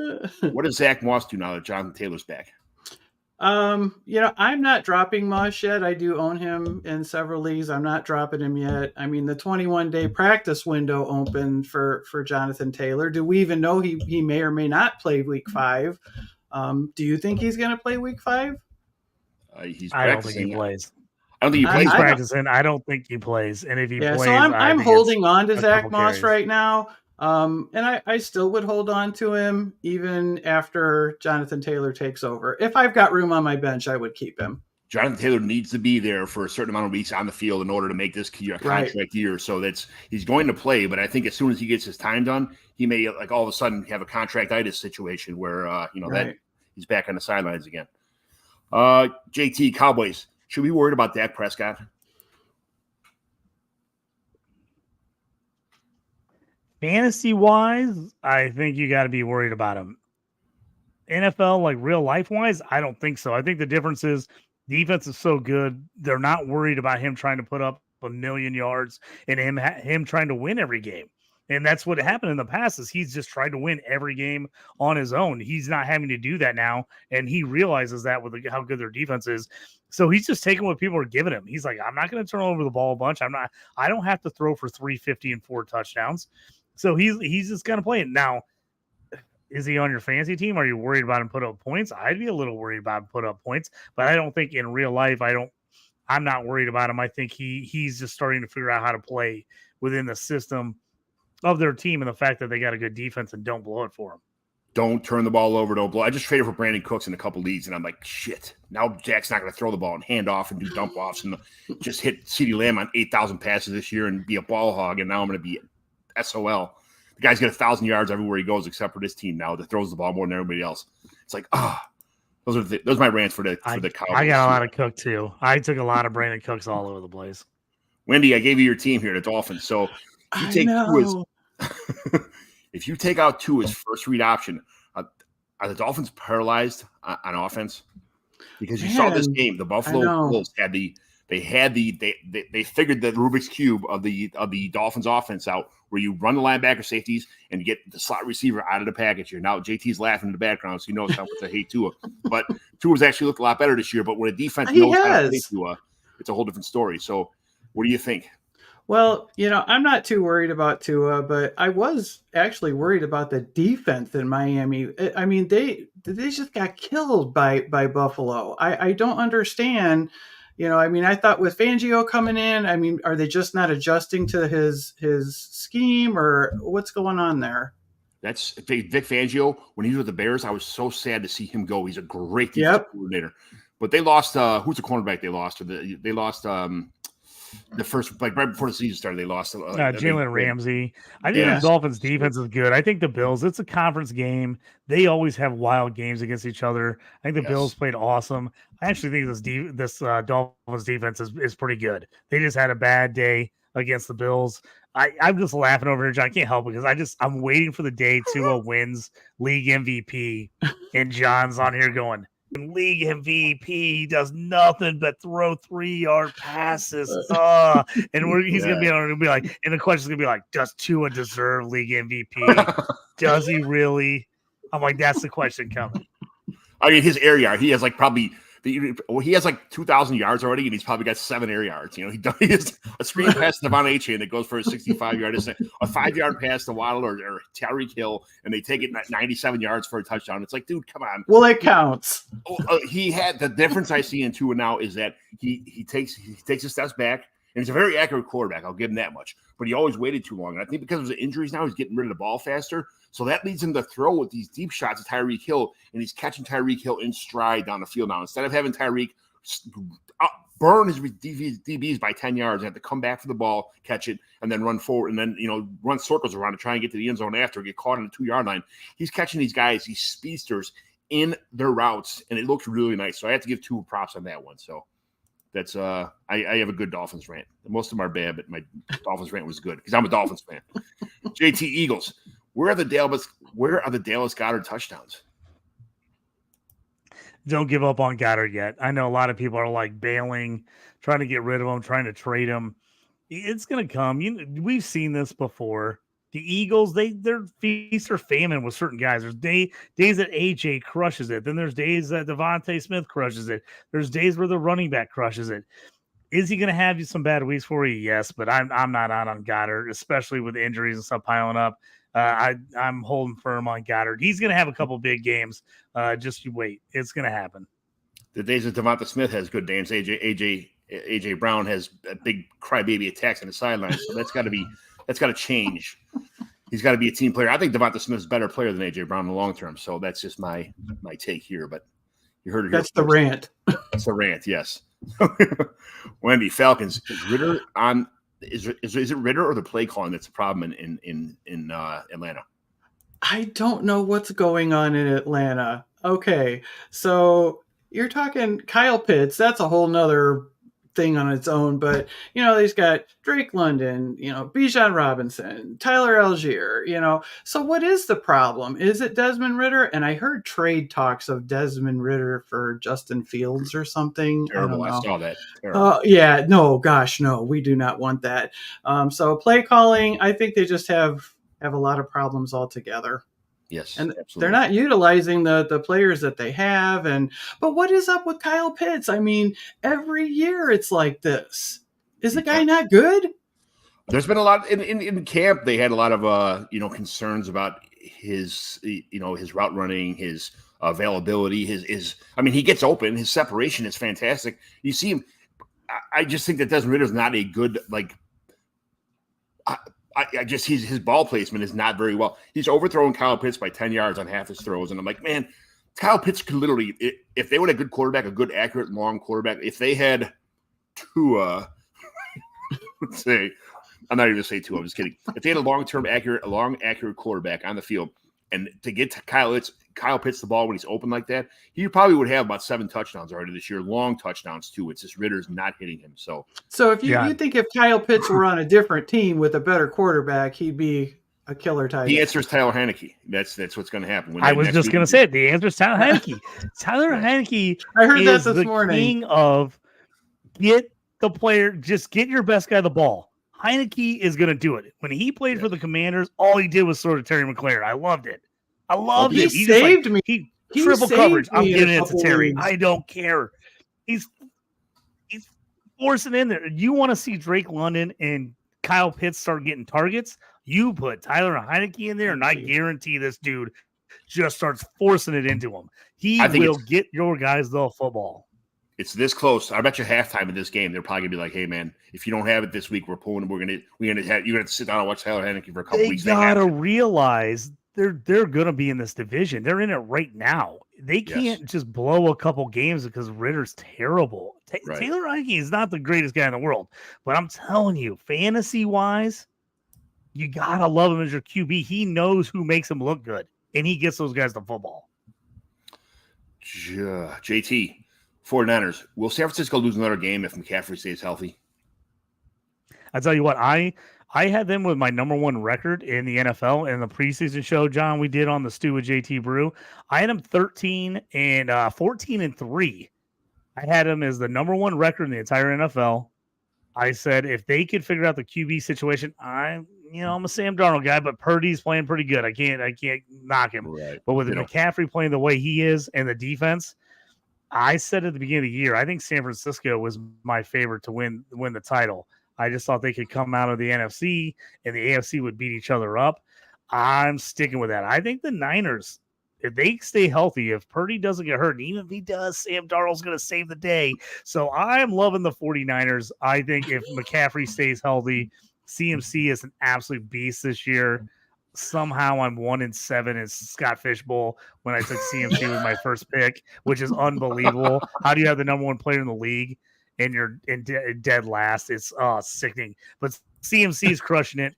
What does Zach Moss do now that Jonathan Taylor's back? I'm not dropping Moss yet. I do own him in several leagues. I'm not dropping him yet. I mean, the 21-day practice window opened for Jonathan Taylor. Do we even know he may or may not play week 5? Do you think he's going to play week 5? I don't think he plays. I don't think he plays. He's practicing. I don't think he plays. And if he plays, so I'm holding on to Zach Moss right now. And I still would hold on to him even after Jonathan Taylor takes over. If I've got room on my bench, I would keep him. Jonathan Taylor needs to be there for a certain amount of weeks on the field in order to make this year a contract year. So he's going to play, but I think as soon as he gets his time done, he may all of a sudden have a contractitis situation where that he's back on the sidelines again. JT, Cowboys. Should we be worried about Dak Prescott? Fantasy wise, I think you got to be worried about him. NFL, like real life wise, I don't think so. I think the difference is defense is so good. They're not worried about him trying to put up 1 million yards and him trying to win every game. And that's what happened in the past is he's just tried to win every game on his own. He's not having to do that now. And he realizes that with how good their defense is. So he's just taking what people are giving him. He's like, I'm not going to turn over the ball a bunch. I don't have to throw for 350 and 4 touchdowns. So he's just going to play it. Now, is he on your fantasy team? Are you worried about him put up points? I'd be a little worried about him put up points, but I don't think in real life, I'm not worried about him. I think he's just starting to figure out how to play within the system of their team and the fact that they got a good defense and don't blow it for him. Don't turn the ball over. Don't blow. I just traded for Brandon Cooks in a couple leagues, and I'm like, shit. Now Jack's not going to throw the ball and hand off and do dump offs and just hit CeeDee Lamb on 8,000 passes this year and be a ball hog, and now I'm going to be SOL. The guy's got 1,000 yards everywhere he goes, except for this team now that throws the ball more than everybody else. It's like, those are my rants for the Cowboys. I got a lot of Cook too. I took a lot of Brandon Cooks all over the place. Wendi, I gave you your team here, the Dolphins. So if you take out two as first read option, are the Dolphins paralyzed on offense? Because you saw this game, the Buffalo Bills they figured the Rubik's Cube of the Dolphins offense out, where you run the linebacker safeties and get the slot receiver out of the package here. Now JT's laughing in the background, so he knows how much I hate Tua. But Tua's actually looked a lot better this year. But when a defense knows how to play Tua, it's a whole different story. So what do you think? Well, I'm not too worried about Tua, but I was actually worried about the defense in Miami. I mean, they just got killed by Buffalo. I don't understand. I thought with Fangio coming in, are they just not adjusting to his scheme, or what's going on there? That's Vic Fangio. When he was with the Bears, I was so sad to see him go. He's a great defensive coordinator. But they lost. Who's the cornerback they lost? They lost. the first, like right before the season started, they lost. Jalen Ramsey. I think Yeah. the Dolphins defense is good. I think the Bills, it's a conference game. They always have wild games against each other. I think the Bills played awesome. I actually think this Dolphins defense is pretty good. They just had a bad day against the Bills. I'm just laughing over here, John. I can't help it because I'm waiting for the day Tua wins league MVP, and John's on here going, league MVP, he does nothing but throw 3-yard passes. And he's gonna be like, and the question's gonna be like, does Tua deserve league MVP? Does he really? I'm like, that's the question coming. I mean, his air yard, he has like probably he has like 2,000 yards already, and he's probably got 7 air yards. You know, he has a screen pass to Devon Achane that goes for a 65-yard, a 5-yard pass to Waddle or Tyreek Hill, and they take it 97 yards for a touchdown. It's like, dude, come on. Well, it counts. He had the difference I see in Tua now is that he takes his steps back, and he's a very accurate quarterback. I'll give him that much. But he always waited too long. And I think because of the injuries now, he's getting rid of the ball faster. So that leads him to throw with these deep shots at Tyreek Hill, and he's catching Tyreek Hill in stride down the field now. Instead of having Tyreek burn his DBs by 10 yards and have to come back for the ball, catch it, and then run forward, and then run circles around to try and get to the end zone after, get caught on the 2-yard line. He's catching these guys, these speedsters, in their routes, and it looks really nice. So I have to give Tua props on that one. So that's I have a good Dolphins rant. Most of them are bad, but my Dolphins rant was good because I'm a Dolphins fan. JT Eagles. Where are the Dallas Goedert touchdowns? Don't give up on Goddard yet. I know a lot of people are like bailing, trying to get rid of him, trying to trade him. It's going to come. We've seen this before. The Eagles, they're feast or famine with certain guys. There's days that AJ crushes it. Then there's days that Devontae Smith crushes it. There's days where the running back crushes it. Is he going to have you some bad weeks for you? Yes, but I'm not out on Goddard, especially with injuries and stuff piling up. I'm holding firm on Goddard. He's going to have a couple big games. Just you wait. It's going to happen. The days that Devonta Smith has good games. AJ Brown has a big crybaby attacks on the sidelines. So that's got to change. He's got to be a team player. I think Devonta Smith's a better player than AJ Brown in the long term. So that's just my take here. But you heard it. That's the rant. That's the rant. Yes. Wendi, Falcons. Is it Ritter or the play calling that's a problem in Atlanta? I don't know what's going on in Atlanta. Okay, so you're talking Kyle Pitts. That's a whole nother thing on its own. But he's got Drake London, Bijan Robinson, Tyler Algier. So what is the problem? Is it Desmond Ritter? And I heard trade talks of Desmond Ritter for Justin Fields or something. Terrible. I saw that. Yeah. No. Gosh. No. We do not want that. So play calling. I think they just have a lot of problems altogether. Yes, and absolutely. They're not utilizing the players that they have. But what is up with Kyle Pitts? I mean, every year it's like this. Is the guy not good? There's been a lot in camp. They had a lot of concerns about his route running, his availability, his. I mean, he gets open. His separation is fantastic. You see him. I just think that Desmond Ritter is not a good his ball placement is not very well. He's overthrowing Kyle Pitts by 10 yards on half his throws. And I'm like, man, Kyle Pitts could literally, if they would have a good quarterback, a good, accurate, long quarterback, if they had Tua, let's say, I'm not even going to say Tua, I'm just kidding. If they had a long-term, accurate quarterback on the field, and to get to Kyle Pitts the ball when he's open like that, he probably would have about 7 touchdowns already this year, long touchdowns too. It's just Ritter's not hitting him. So if you think if Kyle Pitts were on a different team with a better quarterback, he'd be a killer tight end. The answer is Tyler Heineke. That's what's going to happen. I was just going to say it. The answer is Tyler Heineke. Tyler Heineke. I heard that this morning. King of get the player, just get your best guy the ball. Heineke is going to do it. When he played for the Commanders, all he did was sort of Terry McLaurin. I loved it. He saved me. He triple coverage. I'm giving it to Terry. Weeks. I don't care. He's forcing in there. You want to see Drake London and Kyle Pitts start getting targets? You put Tyler Heineke in there, and I guarantee this dude just starts forcing it into him. He will get your guys the football. It's this close. I bet you halftime of this game, they're probably gonna be like, "Hey, man, if you don't have it this week, we're gonna you're gonna have to sit down and watch Tyler Heineke for a couple weeks." They gotta realize they're gonna be in this division. They're in it right now. They can't just blow a couple games because Ritter's terrible. Right. Taylor Heineke is not the greatest guy in the world, but I'm telling you, fantasy wise, you gotta love him as your QB. He knows who makes him look good, and he gets those guys the football. JT, 49ers. Will San Francisco lose another game if McCaffrey stays healthy? I tell you what, I had them with my number one record in the NFL in the preseason show, John, we did on the Stew with JT Brew. I had them 13 and 14-3. I had them as the number one record in the entire NFL. I said if they could figure out the QB situation, I'm a Sam Darnold guy, but Purdy's playing pretty good. I can't knock him. Right. But with McCaffrey playing the way he is and the defense, I said at the beginning of the year, I think San Francisco was my favorite to win the title. I just thought they could come out of the NFC and the AFC would beat each other up. I'm sticking with that. I think the Niners, if they stay healthy, if Purdy doesn't get hurt, and even if he does, Sam Darnold's going to save the day. So I'm loving the 49ers. I think if McCaffrey stays healthy, CMC is an absolute beast this year. Somehow I'm 1-7 in Scott Fishbowl when I took CMC with my first pick, which is unbelievable. How do you have the number one player in the league and you're in dead last? It's sickening. But CMC is crushing it.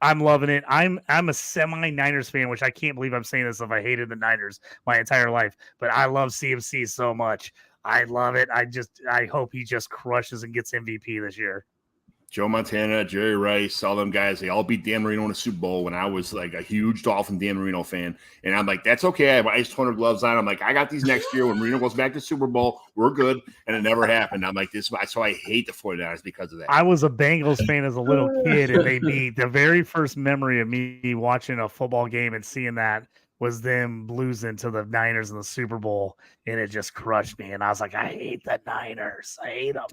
I'm loving it. I'm a semi-Niners fan, which I can't believe I'm saying this if I hated the Niners my entire life. But I love CMC so much. I love it. I hope he just crushes and gets MVP this year. Joe Montana, Jerry Rice, all them guys, they all beat Dan Marino in the Super Bowl when I was like a huge Dolphin Dan Marino fan. And I'm like, that's okay. I have ice toner gloves on. I'm like, I got these next year when Marino goes back to Super Bowl. We're good. And it never happened. I'm like, so I hate the 49ers because of that. I was a Bengals fan as a little kid, and they beat the very first memory of me watching a football game and seeing that was them losing to the Niners in the Super Bowl. And it just crushed me. And I was like, I hate the Niners. I hate them.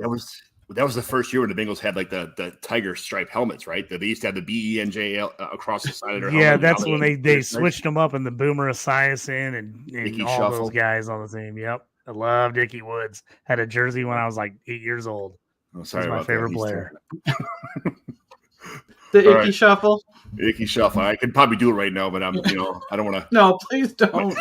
That was the first year when the Bengals had like the tiger stripe helmets, right? They used to have the BENJ across the side of their helmet. Yeah, that's when they switched them up and the Boomer Esiason and all Shuffle. those guys on the team. Yep. I love Dickie Woods. Had a jersey when I was like 8 years old. Oh, sorry, my favorite player. The Icky Shuffle. Icky Shuffle. I could probably do it right now, but I'm, I don't want to. No, please don't.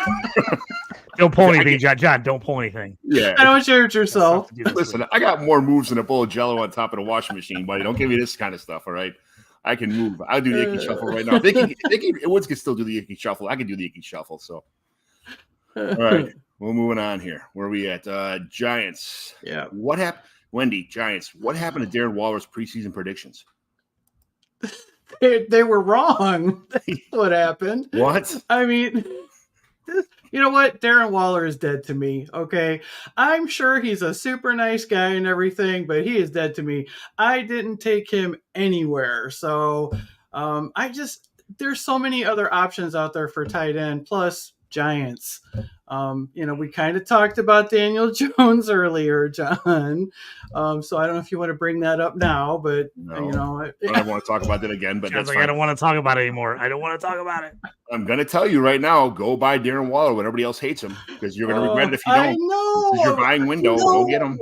Don't pull anything, John. Don't pull anything. Yeah. I don't share it yourself. Listen, I got more moves than a bowl of Jello on top of the washing machine, buddy. Don't give me this kind of stuff, all right? I can move. I'll do the Icky Shuffle right now. Woods can still do the Icky Shuffle. I can do the Icky Shuffle. So, all right, we're moving on here. Where are we at? Giants. Yeah. What happened? Wendy, Giants. What happened to Darren Waller's preseason predictions? They were wrong. That's what happened. What? I mean, you know what? Darren Waller is dead to me, okay? I'm sure he's a super nice guy and everything, but he is dead to me. I didn't take him anywhere. So there's so many other options out there for tight end, plus Giants. We kind of talked about Daniel Jones earlier, John. So I don't know if you want to bring that up now, but no, I don't want to talk about that again. But that's like, I don't want to talk about it anymore. I don't want to talk about it. I'm gonna tell you right now, go buy Darren Waller when everybody else hates him, because you're gonna regret it if you don't. I know. Because you're buying window. Go get him.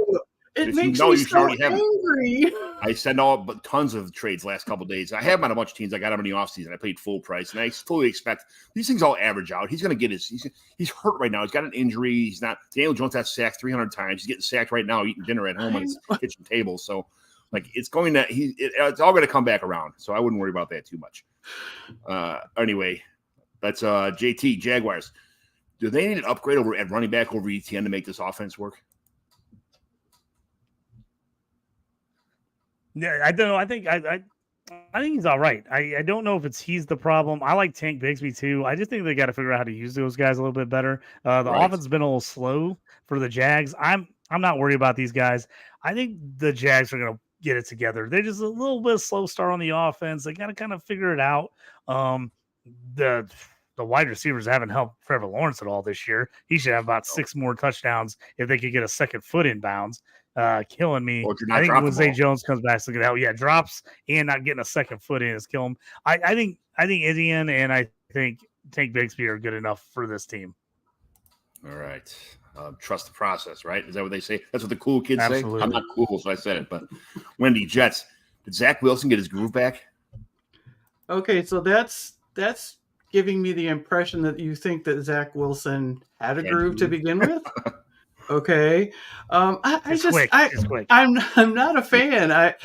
It if makes me so angry. I send tons of trades last couple of days. I have him on a bunch of teams. I got him in the offseason. I paid full price, and I fully expect these things all average out. He's going to get he's hurt right now. He's got an injury. He's not. Daniel Jones has sacked 300 times. He's getting sacked right now, eating dinner at home on his kitchen table. So, it's all going to come back around. So I wouldn't worry about that too much. Anyway, that's JT Jaguars. Do they need an upgrade at running back over ETN to make this offense work? Yeah, I don't know. I think he's all right. I don't know if he's the problem. I like Tank Bigsby too. I just think they got to figure out how to use those guys a little bit better. The offense has been a little slow for the Jags. I'm not worried about these guys. I think the Jags are going to get it together. They're just a little bit slow start on the offense. They got to kind of figure it out. The wide receivers haven't helped Trevor Lawrence at all this year. He should have about 6 more touchdowns if they could get a second foot in bounds. Killing me. I think when Zay Jones comes back, so out. Yeah, drops and not getting a second foot in is killing him. I think Indian and I think Tank Bigsby are good enough for this team. All right. Trust the process, right? Is that what they say? That's what the cool kids Absolutely. say. I'm not cool, so I said it. But Wendy, Jets. Did Zach Wilson get his groove back? Okay, so that's giving me the impression that you think that Zach Wilson had a groove to begin with. Okay. It's quick. I'm not a fan. I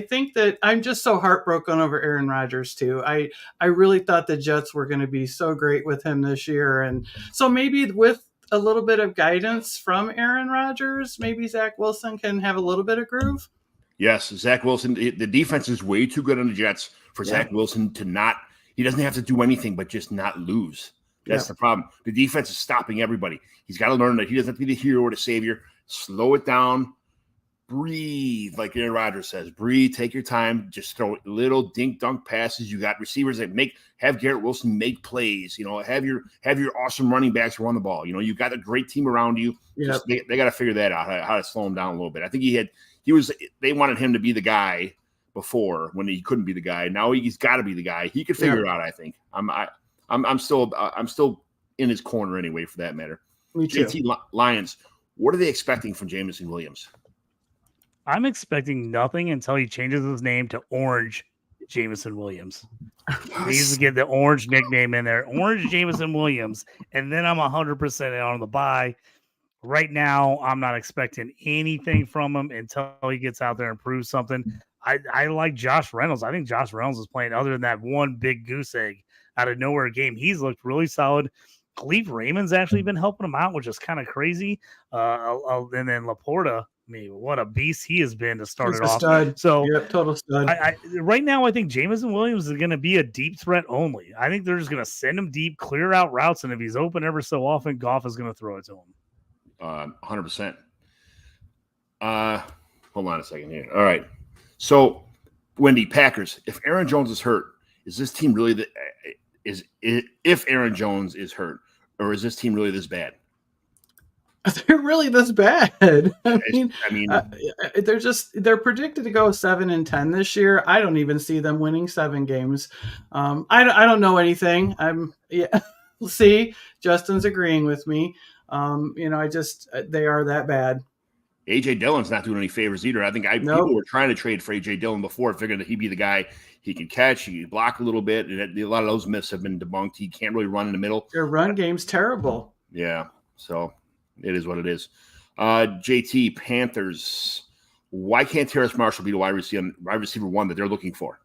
think that I'm just so heartbroken over Aaron Rodgers too. I really thought the Jets were going to be so great with him this year. And so maybe with a little bit of guidance from Aaron Rodgers, maybe Zach Wilson can have a little bit of groove. Yes, Zach Wilson. The defense is way too good on the Jets for Zach Wilson to not. He doesn't have to do anything but just not lose. That's the problem. The defense is stopping everybody. He's got to learn that he doesn't have to be the hero or the savior. Slow it down. Breathe, like Aaron Rodgers says. Breathe. Take your time. Just throw little dink-dunk passes. You got receivers that have Garrett Wilson make plays. Have your awesome running backs run the ball. You got a great team around you. Yep. They got to figure that out, how to slow him down a little bit. I think they wanted him to be the guy before when he couldn't be the guy. Now he's got to be the guy. He could figure it out. I think. I'm still in his corner anyway, for that matter. Me too. JT Lions. What are they expecting from Jameson Williams? I'm expecting nothing until he changes his name to Orange Jameson Williams. He needs to get the orange nickname in there, Orange Jameson Williams, and then I'm 100% on the bye. Right now, I'm not expecting anything from him until he gets out there and proves something. I like Josh Reynolds. I think Josh Reynolds is playing, other than that one big goose egg out of nowhere game. He's looked really solid. Khalif Raymond's actually been helping him out, which is kind of crazy. And then Laporta, what a beast he has been to start it off. Stud. So, total stud. Right now, I think Jameson Williams is going to be a deep threat only. I think they're just going to send him deep, clear out routes, and if he's open ever so often, Goff is going to throw it to him. 100%. Hold on a second here. All right. So, Wendi, Packers, if Aaron Jones is hurt, is this team really if Aaron Jones is hurt, or is this team really this bad? They're really this bad. I mean, they're predicted to go 7-10 this year. I don't even see them winning 7 games. I don't know anything. See, Justin's agreeing with me. They are that bad. AJ Dillon's not doing any favors either. I think people were trying to trade for AJ Dillon before, figuring that he'd be the guy. He could catch, he could block a little bit. And a lot of those myths have been debunked. He can't really run in the middle. Their run game's terrible. Yeah, so it is what it is. JT, Panthers. Why can't Terrace Marshall be the wide receiver one that they're looking for?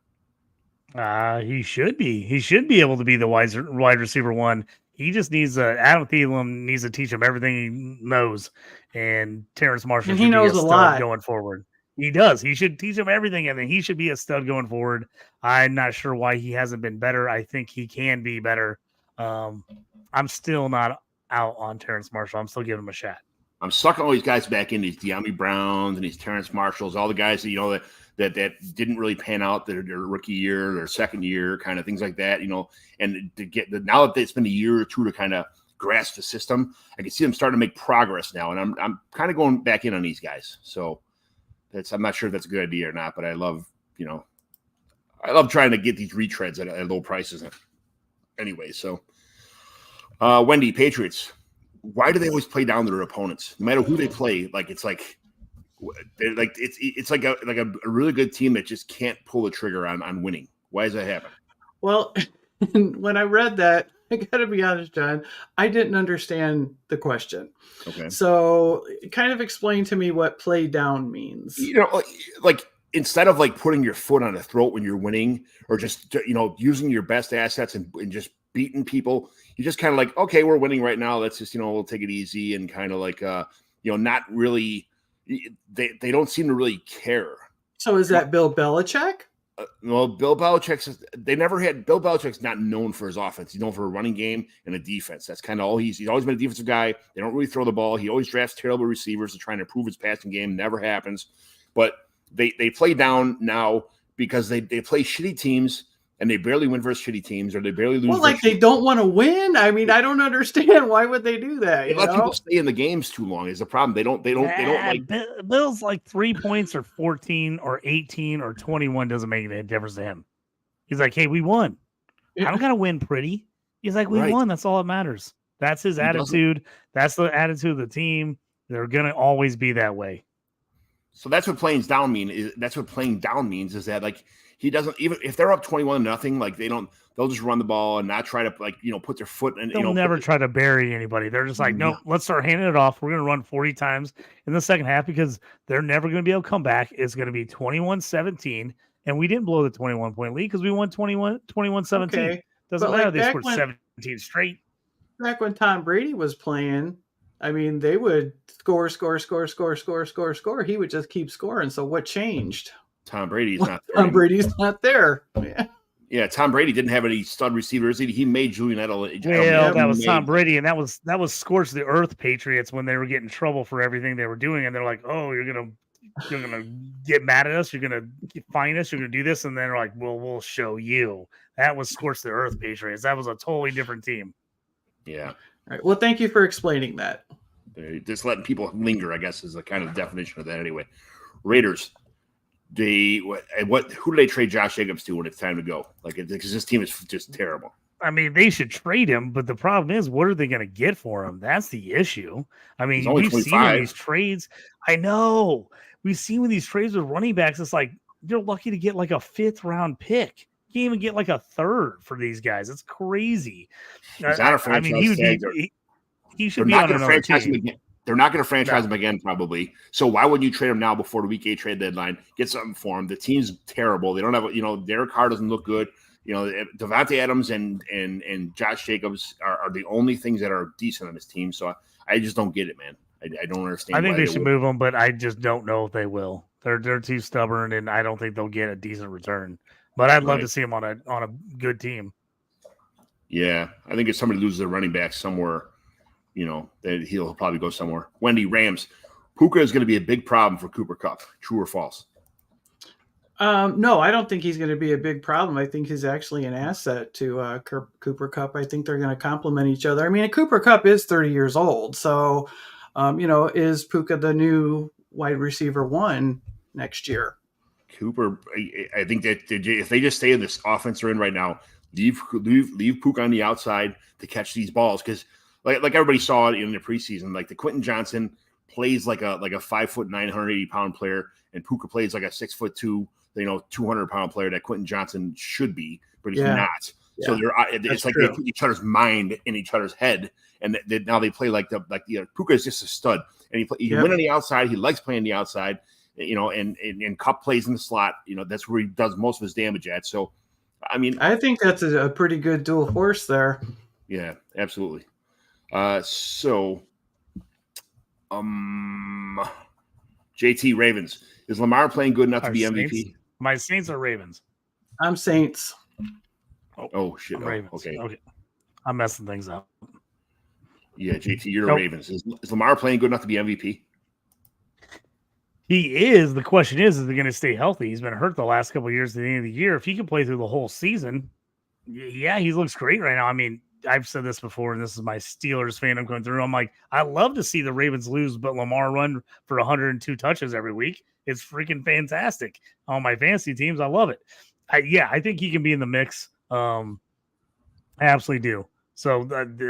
He should be. He should be able to be the wide receiver one. He just needs Adam Thielen needs to teach him everything he knows, and Terrace Marshall should be a stud going forward. He does. He should teach him everything, and then he should be a stud going forward. I'm not sure why he hasn't been better. I think he can be better. I'm still not out on Terrace Marshall. I'm still giving him a shot. I'm sucking all these guys back in, these De'Ami Browns and these Terrace Marshalls, all the guys that that didn't really pan out their rookie year, their second year, kind of things like that, and to get now that it's been a year or two to kind of grasp the system, I can see them starting to make progress now, and I'm kind of going back in on these guys. So I'm not sure if that's a good idea or not, but I love trying to get these retreads at low prices. Anyway, so Wendi, Patriots. Why do they always play down to their opponents? No matter who they play, it's like a really good team that just can't pull the trigger on winning. Why does that happen? Well, when I read that, I got to be honest, John, I didn't understand the question. Okay. So kind of explain to me what play down means. Instead of putting your foot on the throat when you're winning, or just, using your best assets and just beating people, you just kind of okay, we're winning right now. Let's just, we'll take it easy and kind of not really, they don't seem to really care. So is that Bill Belichick? Well, Bill Belichick's not known for his offense. He's known for a running game and a defense. That's kind of all he's always been a defensive guy. They don't really throw the ball. He always drafts terrible receivers to try and improve his passing game. Never happens. But they play down now because they play shitty teams and they barely win versus shitty teams, or they barely lose. Well, they don't want to win. I mean, I don't understand why would they do that. A lot of people stay in the games too long is the problem. They don't like Bill's 3 points or 14 or 18 or 21 doesn't make any difference to him. He's like, hey, we won. I don't gotta win pretty. He's like, we won. That's all that matters. That's his attitude. That's the attitude of the team. They're gonna always be that way. So that's what playing down means. Is that he doesn't, even if they're up 21-0, like they'll just run the ball and not try to put their foot in. They'll never try to bury anybody. They're just like, nope, let's start handing it off. We're going to run 40 times in the second half because they're never going to be able to come back. It's going to be 21-17. And we didn't blow the 21-point lead because we won 21-17. Okay. Doesn't matter. They scored 17 straight. Back when Tom Brady was playing, I mean, they would score. He would just keep scoring. So what changed? Tom Brady's not there. Tom Brady's not there. Yeah, Tom Brady didn't have any stud receivers. He made Julian Edelman. Well, that was Tom Brady, and that was scorch the earth Patriots when they were getting in trouble for everything they were doing, and they're like, "Oh, you're gonna get mad at us. You're gonna fine us. You're gonna do this," and then they're like, "Well, we'll show you." That was scorch the earth Patriots. That was a totally different team. Yeah. All right. Well, thank you for explaining that. Just letting people linger, I guess, is the kind of definition of that. Anyway, Raiders. Who do they trade Josh Jacobs to when it's time to go? Because this team is just terrible. I mean, they should trade him, but the problem is, what are they going to get for him? That's the issue. I mean, we've seen in these trades. I know we've seen with these trades with running backs. It's like you're lucky to get like a 5th round pick. You can't even get like a 3rd for these guys. It's crazy. He's not a franchise tag. He should be on another team. They're not going to franchise him again, probably. So why wouldn't you trade him now before the Week 8 trade deadline? Get something for him. The team's terrible. They don't have, Derek Carr doesn't look good. Devontae Adams and Josh Jacobs are the only things that are decent on this team. So I just don't get it, man. I don't understand. I think they should move them, but I just don't know if they will. They're too stubborn, and I don't think they'll get a decent return. But I'd love to see him on a good team. Yeah, I think if somebody loses their running back somewhere, that he'll probably go somewhere. Wendi, Rams. Puka is going to be a big problem for Cooper Kupp. True or false? No, I don't think he's going to be a big problem. I think he's actually an asset to Cooper Kupp. I think they're going to complement each other. I mean, Cooper Kupp is 30 years old. So, is Puka the new wide receiver 1 next year? Cooper, I think that if they just stay in this offense they're in right now, leave Puka on the outside to catch these balls, because like everybody saw it in the preseason, like the Quentin Johnson plays like a 5'9", 180-pound player, and Puka plays like a 6'2", 200-pound player that Quentin Johnson should be, but he's not. Yeah. So it's like they put each other's mind in each other's head, and now they play like Puka is just a stud, and he can win on the outside. He likes playing the outside, and Kupp plays in the slot. That's where he does most of his damage at. So, I mean, I think that's a pretty good dual force there. Yeah, absolutely. JT, Ravens. Is Lamar playing good enough to be Saints? MVP? My Saints are Ravens. I'm Saints. Oh shit. Ravens. Okay. I'm messing things up. Yeah, JT, you're Ravens. Is Lamar playing good enough to be MVP? He is. The question is he going to stay healthy? He's been hurt the last couple of years at the end of the year. If he can play through the whole season, yeah, he looks great right now. I mean, I've said this before, and this is my Steelers fan I'm going through. I'm like, I love to see the Ravens lose, but Lamar run for 102 touches every week. It's freaking fantastic. On my fantasy teams, I love it. I think he can be in the mix. I absolutely do. So,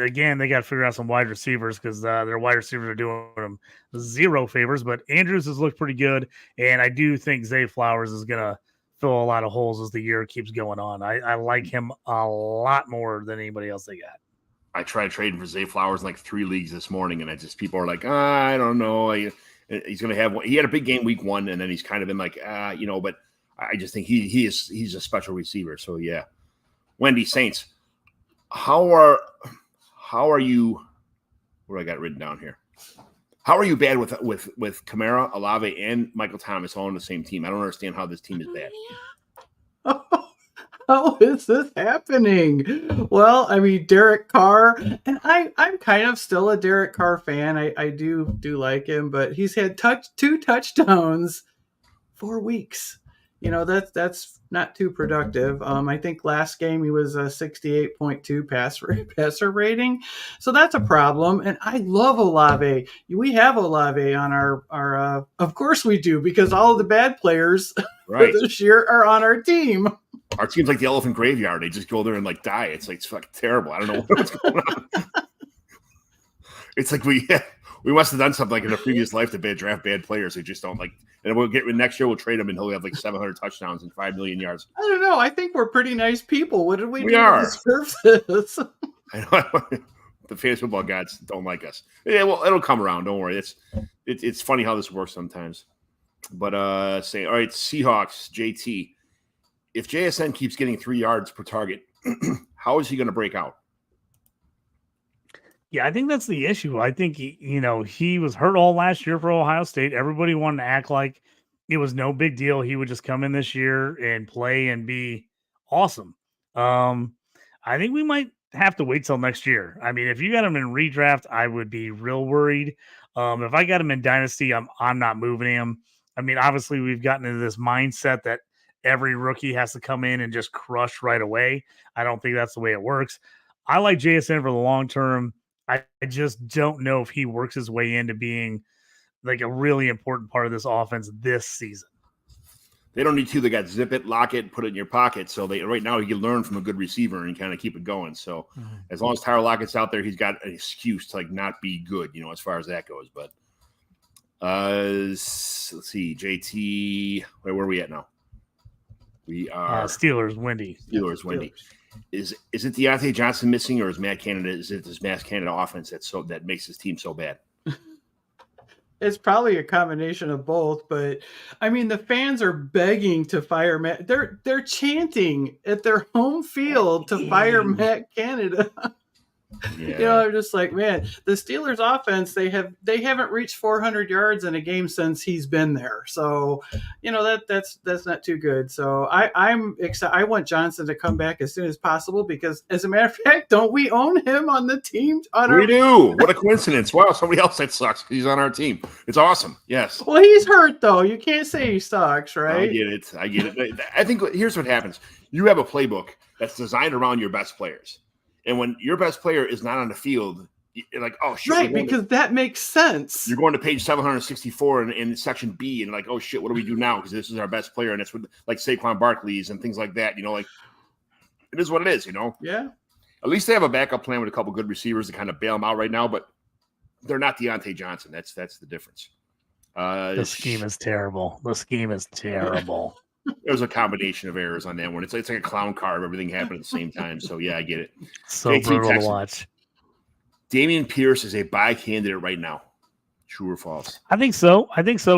again, they got to figure out some wide receivers because their wide receivers are doing them zero favors. But Andrews has looked pretty good, and I do think Zay Flowers is going to fill a lot of holes as the year keeps going on. I like him a lot more than anybody else they got. I tried trading for Zay Flowers in like 3 leagues this morning, and people are like, I don't know. He's going to have one. He had a big game week 1, and then he's kind of been like, but I just think he's a special receiver. So, yeah. Wendi, Saints. How are you? What do I got written down here? How are you bad with Kamara, Olave, and Michael Thomas all on the same team? I don't understand how this team is bad. How is this happening? Well, I mean, Derek Carr, and I'm kind of still a Derek Carr fan. I do like him, but he's had 2 touchdowns 4 weeks. That's not too productive. I think last game he was a 68.2 passer rating. So that's a problem. And I love Olave. We have Olave on our of course we do, because all of the bad players for this year are on our team. Our team's like the elephant graveyard. They just go there and die. It's fucking terrible. I don't know what's going on. It's like We must have done something like in a previous life to draft bad players who just don't like. And we'll get next year. We'll trade him, and he'll have like 700 touchdowns and 5 million yards. I don't know. I think we're pretty nice people. What did we do are. to deserve this? I know the fantasy football gods don't like us. Yeah, well, it'll come around. Don't worry. It's funny how this works sometimes. But all right, Seahawks, JT. If JSN keeps getting 3 yards per target, how is he going to break out? Yeah, I think that's the issue. I think he was hurt all last year for Ohio State. Everybody wanted to act like it was no big deal. He would just come in this year and play and be awesome. I think we might have to wait till next year. I mean, if you got him in redraft, I would be real worried. If I got him in dynasty, I'm not moving him. I mean, obviously we've gotten into this mindset that every rookie has to come in and just crush right away. I don't think that's the way it works. I like JSN for the long term. I just don't know if he works his way into being like a really important part of this offense this season. They don't need to. They got zip it, lock it, put it in your pocket. So right now he can learn from a good receiver and kind of keep it going. So as long as Tyler Lockett's out there, he's got an excuse to like not be good, as far as that goes. But let's see, JT, where are we at now? We are Steelers, Wendi. Wendi. Is it Deontay Johnson missing, or is Matt Canada? Is it this Matt Canada offense that makes his team so bad? It's probably a combination of both, but I mean the fans are begging to fire Matt. They're chanting at their home field to fire Matt Canada. Yeah. I'm just like, man, the Steelers offense, they haven't reached 400 yards in a game since he's been there. So, that's not too good. So I'm excited. I want Johnson to come back as soon as possible because, as a matter of fact, don't we own him on the team? We do. What a coincidence. Wow, somebody else that sucks. He's on our team. It's awesome. Yes. Well, he's hurt though. You can't say he sucks, right? I get it. I think here's what happens. You have a playbook that's designed around your best players. And when your best player is not on the field, you're like, oh, shit. Right, because that makes sense. You're going to page 764 in section B and like, oh, shit, what do we do now? Because this is our best player. And it's with like Saquon Barkley's and things like that. Like it is what it is, Yeah. At least they have a backup plan with a couple good receivers to kind of bail them out right now. But they're not Deontay Johnson. That's the difference. The scheme is terrible. It was a combination of errors on that one. It's like a clown car of everything happened at the same time. So, yeah, I get it. So brutal to watch. Dameon Pierce is a buy candidate right now. True or false? I think so.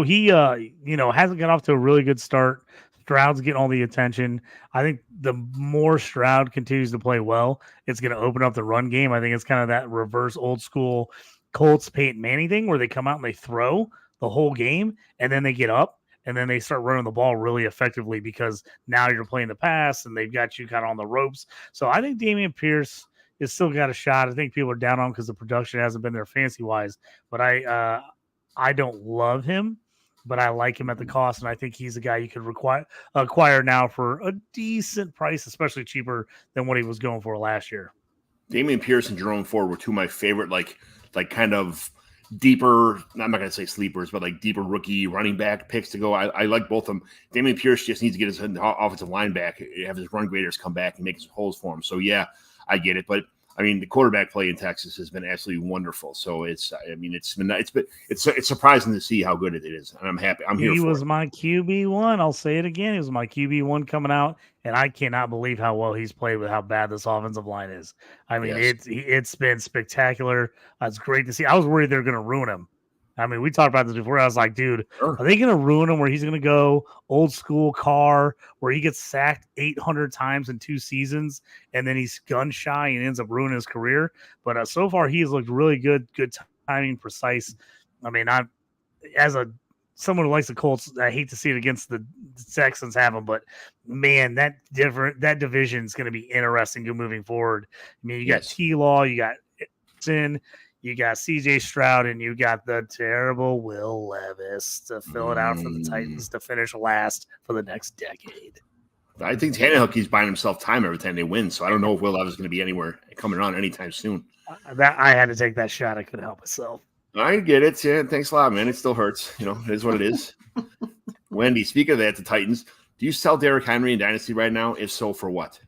He, hasn't got off to a really good start. Stroud's getting all the attention. I think the more Stroud continues to play well, it's going to open up the run game. I think it's kind of that reverse old school Colts Peyton Manning thing where they come out and they throw the whole game and then they get up. And then they start running the ball really effectively because now you're playing the pass and they've got you kind of on the ropes. So I think Dameon Pierce has still got a shot. I think people are down on him because the production hasn't been there fancy-wise. But I don't love him, but I like him at the cost, and I think he's a guy you could acquire now for a decent price, especially cheaper than what he was going for last year. Dameon Pierce and Jerome Ford were two of my favorite, like kind of deeper, I'm not going to say sleepers, but like deeper rookie running back picks to go. I like both of them. Dameon Pierce just needs to get his offensive line back, have his run graders come back and make some holes for him. So, yeah, I get it. But, I mean, the quarterback play in Texas has been absolutely wonderful. So, it's surprising to see how good it is. And I'm happy. I'm here for it. He was my QB1. I'll say it again. He was my QB1 coming out. And I cannot believe how well he's played with how bad this offensive line is. I mean, yes. It's been spectacular. It's great to see. I was worried they're going to ruin him. I mean, we talked about this before. I was like, dude, sure. Are they going to ruin him where he's going to go old school Carr, where he gets sacked 800 times in 2 seasons, and then he's gun shy and ends up ruining his career? But so far, he has looked really good timing, precise. I mean, someone who likes the Colts, I hate to see it against the Texans have them, but man, that division is going to be interesting moving forward. I mean, you got T-Law, you got Sin, you got CJ Stroud, and you got the terrible Will Levis to fill it out for the Titans to finish last for the next decade. I think Tannehill keeps buying himself time every time they win, so I don't know if Will Levis is going to be anywhere coming on anytime soon. I had to take that shot. I couldn't help myself. I get it. Yeah, thanks a lot, man. It still hurts. It is what it is. Wendi, speak of that, the Titans. Do you sell Derrick Henry in Dynasty right now? If so, for what?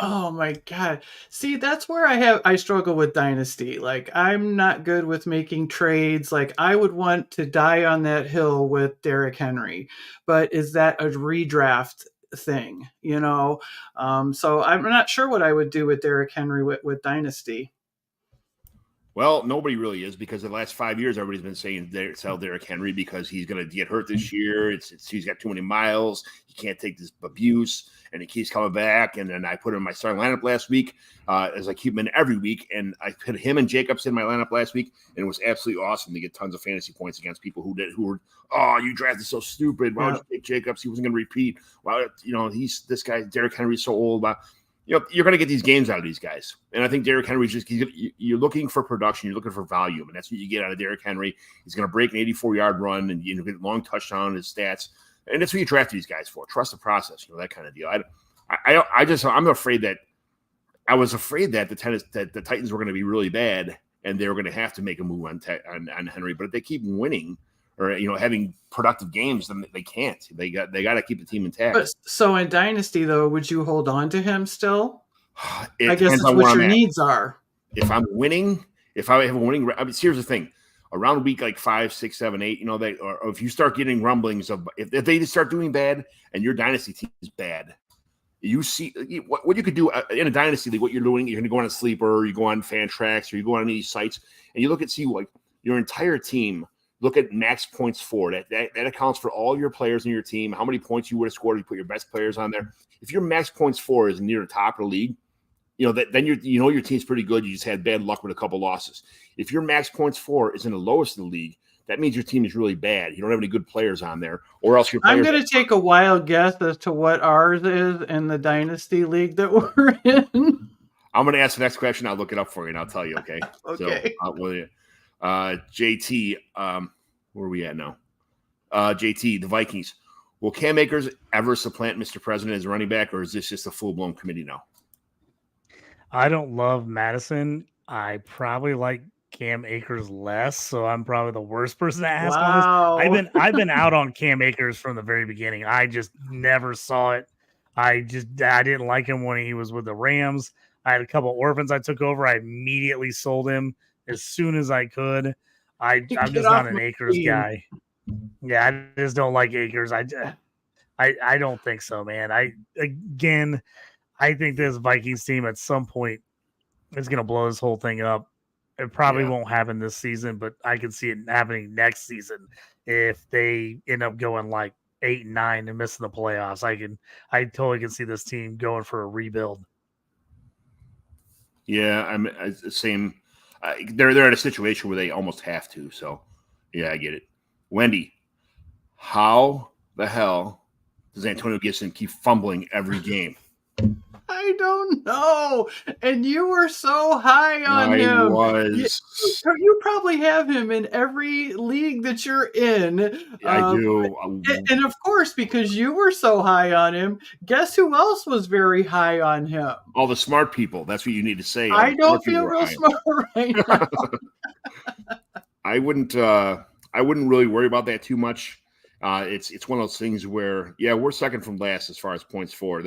Oh my God. See, that's where I struggle with Dynasty. Like, I'm not good with making trades. Like, I would want to die on that hill with Derrick Henry, but is that a redraft thing? So I'm not sure what I would do with Derrick Henry with Dynasty. Well, nobody really is, because the last 5 years, everybody's been saying sell Derrick Henry because he's going to get hurt this year. He's got too many miles. He can't take this abuse, and he keeps coming back. And then I put him in my starting lineup last week, as I keep him in every week. And I put him and Jacobs in my lineup last week, and it was absolutely awesome to get tons of fantasy points against people who were, oh, you drafted so stupid. Why would you take Jacobs? He wasn't going to repeat. Well, this guy, Derrick Henry's so old. You're going to get these games out of these guys. And I think Derrick Henry's you're looking for production. You're looking for volume. And that's what you get out of Derrick Henry. He's going to break an 84-yard run and get a long touchdown in his stats. And that's what you draft these guys for. Trust the process, that kind of deal. I'm afraid that I was afraid that the Titans were going to be really bad and they were going to have to make a move on Henry. But if they keep winning or having productive games, then they can't. They got to keep the team intact. But so in Dynasty, though, would you hold on to him still? I guess depends it's on what where your I'm at. needs are. If I'm winning, if I have a winning, here's the thing: around week like 5, 6, 7, 8, or if you start getting rumblings of if they just start doing bad and your dynasty team is bad, you see what you could do in a dynasty league. What you're doing, you're going to go on a sleeper, or you go on Fantrax, or you go on these sites, and you look at like your entire team. Look at max points for that accounts for all your players in your team, how many points you would have scored if you put your best players on there. If your max points for is near the top of the league, then your team's pretty good. You just had bad luck with a couple losses. If your max points for is in the lowest of the league, that means your team is really bad. You don't have any good players on there, or else your players. I'm going to take a wild guess as to what ours is in the Dynasty League that we're in. I'm going to ask the next question. I'll look it up for you, and I'll tell you, okay? Okay. So, JT, where are we at now? JT, the Vikings. Will Cam Akers ever supplant Mr. President as running back, or is this just a full-blown committee now? I don't love Madison. I probably like Cam Akers less, so I'm probably the worst person to ask on this. I've been out on Cam Akers from the very beginning. I just never saw it. I didn't like him when he was with the Rams. I had a couple orphans I took over. I immediately sold him as soon as I could. I'm just not an Akers guy. Yeah, I just don't like Akers. I don't think so, man. I think this Vikings team at some point is going to blow this whole thing up. It probably won't happen this season, but I can see it happening next season if they end up going like 8-9 and missing the playoffs. I totally can see this team going for a rebuild. Yeah, I'm the same. They're in a situation where they almost have to. So, yeah, I get it. Wendi, how the hell does Antonio Gibson keep fumbling every game? I don't know. And you were so high on him. I was. You probably have him in every league that you're in. I do. And of course, because you were so high on him, guess who else was very high on him? All the smart people. That's what you need to say. I don't feel real smart right now. I wouldn't really worry about that too much. It's one of those things where, we're second from last as far as points for.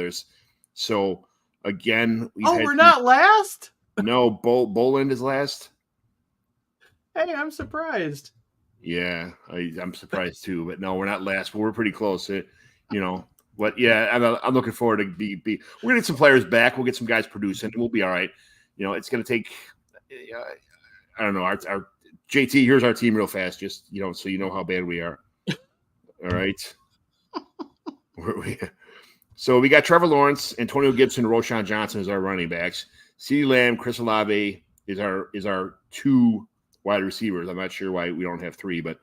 So again, we're not last? No, Boland is last. Hey, I'm surprised. Yeah, I'm surprised too. But no, we're not last, but we're pretty close. But yeah, I'm looking forward to be. We're gonna get some players back. We'll get some guys producing, and we'll be all right. It's gonna take. I don't know. Our JT, here's our team real fast, just so you know how bad we are. All right. So we got Trevor Lawrence, Antonio Gibson, Roshan Johnson as our running backs. CeeDee Lamb, Chris Olave is our two wide receivers. I'm not sure why we don't have three, but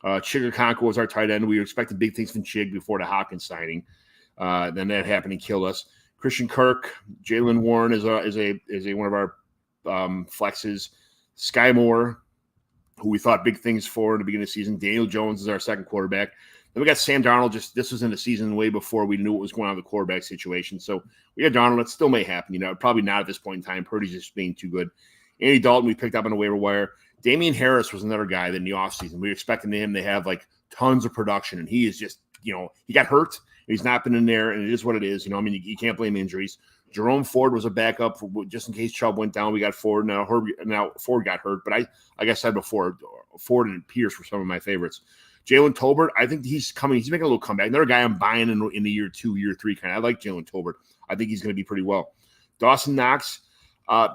Chig Okonkwo is our tight end. We expected big things from Chig before the Hopkins signing. Then that happened and killed us. Christian Kirk, Jalen Warren is one of our flexes. Sky Moore, who we thought big things for in the beginning of the season. Daniel Jones is our second quarterback. Then we got Sam Darnold. This was in the season way before we knew what was going on with the quarterback situation. So we got Darnold. It still may happen. Probably not at this point in time. Purdy's just being too good. Andy Dalton we picked up on the waiver wire. Damian Harris was another guy that in the offseason we were expecting him to have like tons of production, and he is just he got hurt. He's not been in there, and it is what it is. You can't blame injuries. Jerome Ford was a backup just in case Chubb went down. We got Ford. Now Ford got hurt, but like I said before, Ford and Pierce were some of my favorites. Jalen Tolbert, I think he's coming. He's making a little comeback. Another guy I'm buying in the year 2, year 3 kind of. I like Jalen Tolbert. I think he's going to be pretty well. Dawson Knox,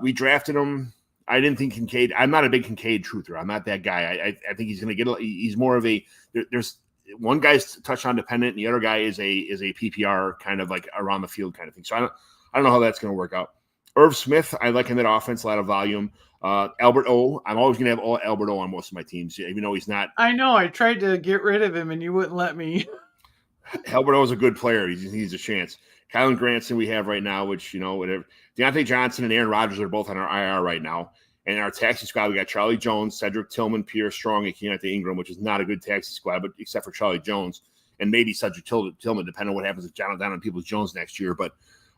we drafted him. I didn't think Kincaid. I'm not a big Kincaid truther. I'm not that guy. I think he's going to get. He's more of a. There's one guy's touchdown dependent, and the other guy is a PPR kind of like around the field kind of thing. So I don't know how that's going to work out. Irv Smith, I like him in that offense, a lot of volume. Albert O, I'm always going to have Albert O on most of my teams, even though he's not. I know. I tried to get rid of him, and you wouldn't let me. Albert O is a good player. He needs a chance. Kylan Granson we have right now, which, whatever. Deontay Johnson and Aaron Rodgers are both on our IR right now. And in our taxi squad, we got Charlie Jones, Cedric Tillman, Pierre Strong, and Keontae Ingram, which is not a good taxi squad, but except for Charlie Jones and maybe Cedric Tillman, depending on what happens with Jonathan and Peoples Jones next year. But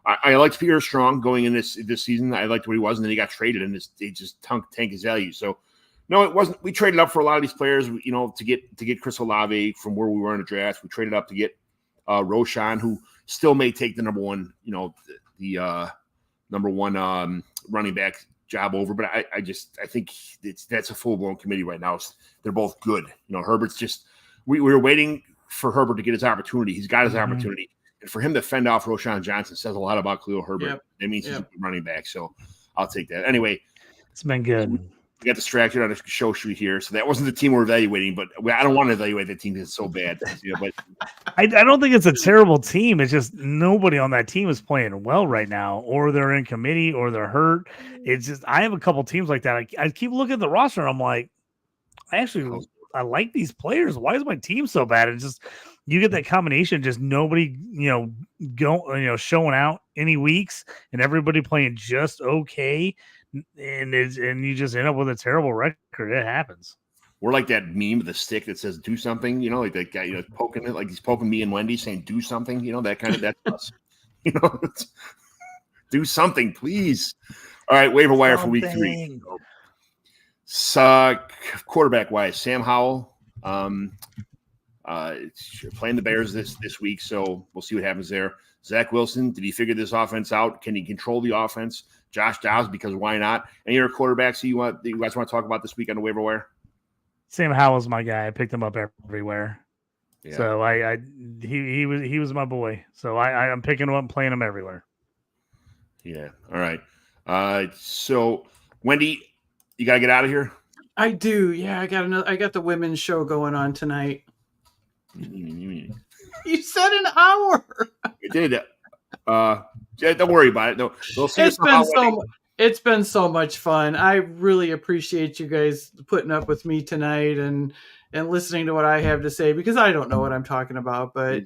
I liked Pierre Strong going in this season. I liked what he was, and then he got traded, and they just tanked his value. So, no, it wasn't. We traded up for a lot of these players, to get Chris Olave from where we were in the draft. We traded up to get Roshan, who still may take the number one, the number one running back job over. But I think that's a full blown committee right now. They're both good. Herbert's just we were waiting for Herbert to get his opportunity. He's got his opportunity. And for him to fend off Roshan Johnson says a lot about Khalil Herbert. Yep. That means he's a good running back. So I'll take that. Anyway, it's been good. We got distracted on a show shoot here. So that wasn't the team we're evaluating, but I don't want to evaluate that team because it's so bad. But I don't think it's a terrible team. It's just nobody on that team is playing well right now, or they're in committee, or they're hurt. It's just I have a couple teams like that. I keep looking at the roster, and I'm like, I like these players. Why is my team so bad? It's just you get that combination, just nobody, showing out any weeks, and everybody playing just okay, and you just end up with a terrible record. It happens. We're like that meme of the stick that says "do something," like that guy, poking it, like he's poking me and Wendi, saying "do something," that kind of that's us. Do something, please. All right, waiver wire for week 3. Quarterback wise, Sam Howell. Playing the Bears this week, so we'll see what happens there. Zach Wilson, did he figure this offense out? Can he control the offense? Josh Dobbs, because why not? Any other quarterbacks you guys want to talk about this week on the waiver wire? Sam Howell's my guy. I picked him up everywhere. Yeah. So he was my boy. So I'm picking him up and playing him everywhere. Yeah. All right. So Wendi, you gotta get out of here. I do. Yeah, I got the women's show going on tonight. You said an hour. You did. Don't worry about it. No, it's been so much fun. I really appreciate you guys putting up with me tonight and listening to what I have to say, because I don't know what I'm talking about, but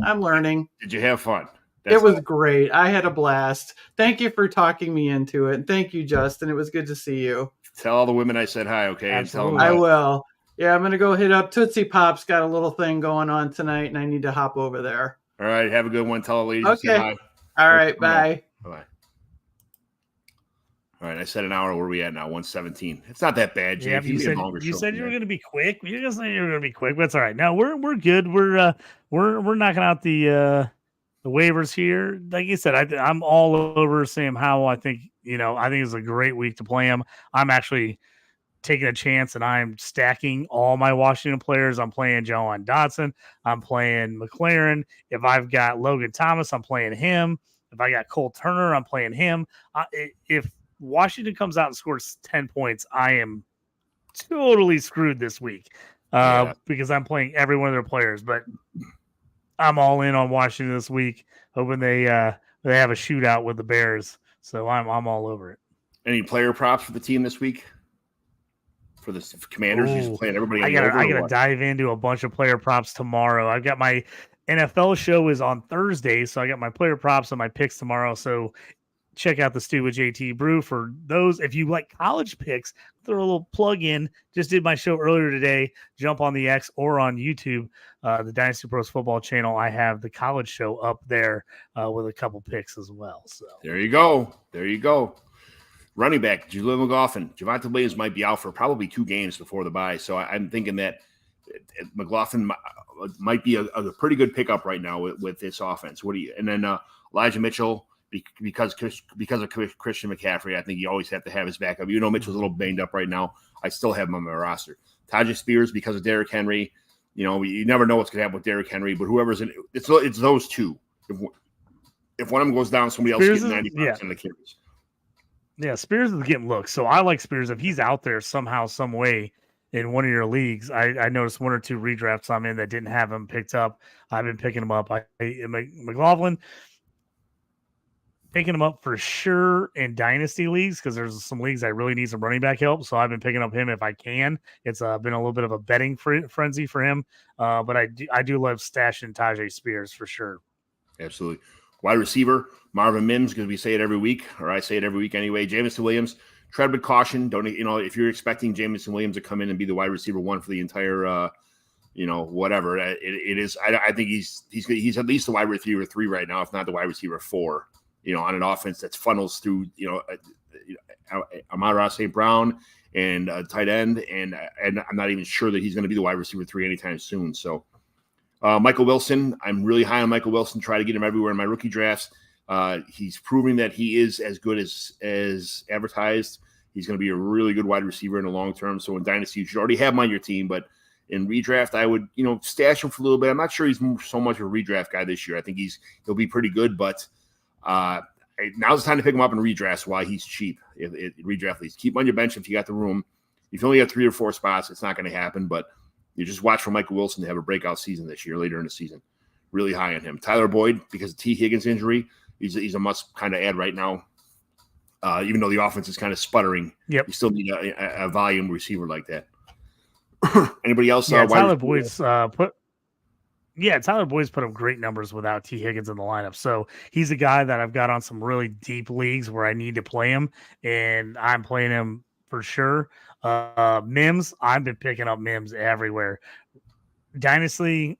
I'm learning. Did you have fun? It was great. I had a blast. Thank you for talking me into it. Thank you, Justin. It was good to see you. Tell all the women I said hi, okay? Absolutely. And tell them I will. Yeah, I'm going to go hit up. Tootsie Pop's got a little thing going on tonight, and I need to hop over there. All right. Have a good one. Tell the ladies. Okay. Hi. All right. Bye. Bye. All right. I said an hour. Where are we at now? 1:17. It's not that bad, Jay. Yeah, you said you were going to be quick. You just said you were going to be quick. But it's all right. Now we're good. We're knocking out the waivers here. Like you said, I'm all over Sam Howell. I think it's a great week to play him. I'm actually taking a chance, and I'm stacking all my Washington players. I'm playing Jahan Dotson. I'm playing McLaren. If I've got Logan Thomas, I'm playing him. If I got Cole Turner, I'm playing him. If Washington comes out and scores 10 points, I am totally screwed this week because I'm playing every one of their players. But I'm all in on Washington this week, hoping they have a shootout with the Bears. So I'm all over it. Any player props for the team this week? For the Commanders, you're just playing everybody. I gotta dive into a bunch of player props tomorrow. I've got my NFL show is on Thursday, so I got my player props and my picks tomorrow. So check out the Stew with JT Brew for those. If you like college picks, throw a little plug in. Just did my show earlier today. Jump on the X or on YouTube, the Dynasty Pros Football channel. I have the college show up there with a couple picks as well. So there you go. Running back, Jaleel McLaughlin. Javonte Williams might be out for probably 2 games before the bye. So I'm thinking that McLaughlin might be a pretty good pickup right now with this offense. And then Elijah Mitchell, because of Christian McCaffrey. I think you always have to have his backup. Even though Mitchell's a little banged up right now, I still have him on my roster. Tajay Spears because of Derrick Henry. You know, you never know what's going to happen with Derrick Henry, but whoever's in it's those two. If one of them goes down, somebody else gets 95% of the carries. Yeah, Spears is getting looks. So I like Spears. If he's out there somehow, some way in one of your leagues, I noticed one or two redrafts I'm in that didn't have him picked up. I've been picking him up. McLaughlin, picking him up for sure in dynasty leagues because there's some leagues I really need some running back help. So I've been picking up him if I can. It's been a little bit of a betting frenzy for him. But I do love stashing Tajay Spears for sure. Absolutely. Wide receiver, Marvin Mims, because we say it every week, or I say it every week anyway. Jamison Williams, tread with caution. Don't, if you're expecting Jamison Williams to come in and be the wide receiver one for the entire, whatever it is, I think he's at least the wide receiver 3 right now, if not the wide receiver 4. On an offense that's funnels through, Amon-Ra St. Brown and tight end, and I'm not even sure that he's going to be the wide receiver 3 anytime soon. So. Michael Wilson, I'm really high on Michael Wilson. Try to get him everywhere in my rookie drafts. He's proving that he is as good as advertised. He's going to be a really good wide receiver in the long term. So in Dynasty, you should already have him on your team. But in redraft, I would stash him for a little bit. I'm not sure he's so much of a redraft guy this year. I think he'll be pretty good. But now's the time to pick him up in redrafts while he's cheap. Redraft leagues, keep him on your bench if you got the room. If you only have 3 or 4 spots, it's not going to happen. But you just watch for Michael Wilson to have a breakout season this year, later in the season. Really high on him. Tyler Boyd, because of T. Higgins' injury, he's a must kind of add right now. Even though the offense is kind of sputtering, you still need a volume receiver like that. Anybody else? Yeah, Tyler Boyd's Tyler Boyd's put up great numbers without T. Higgins in the lineup. So he's a guy that I've got on some really deep leagues where I need to play him, and I'm playing him for sure. Mims, I've been picking up Mims everywhere. Dynasty,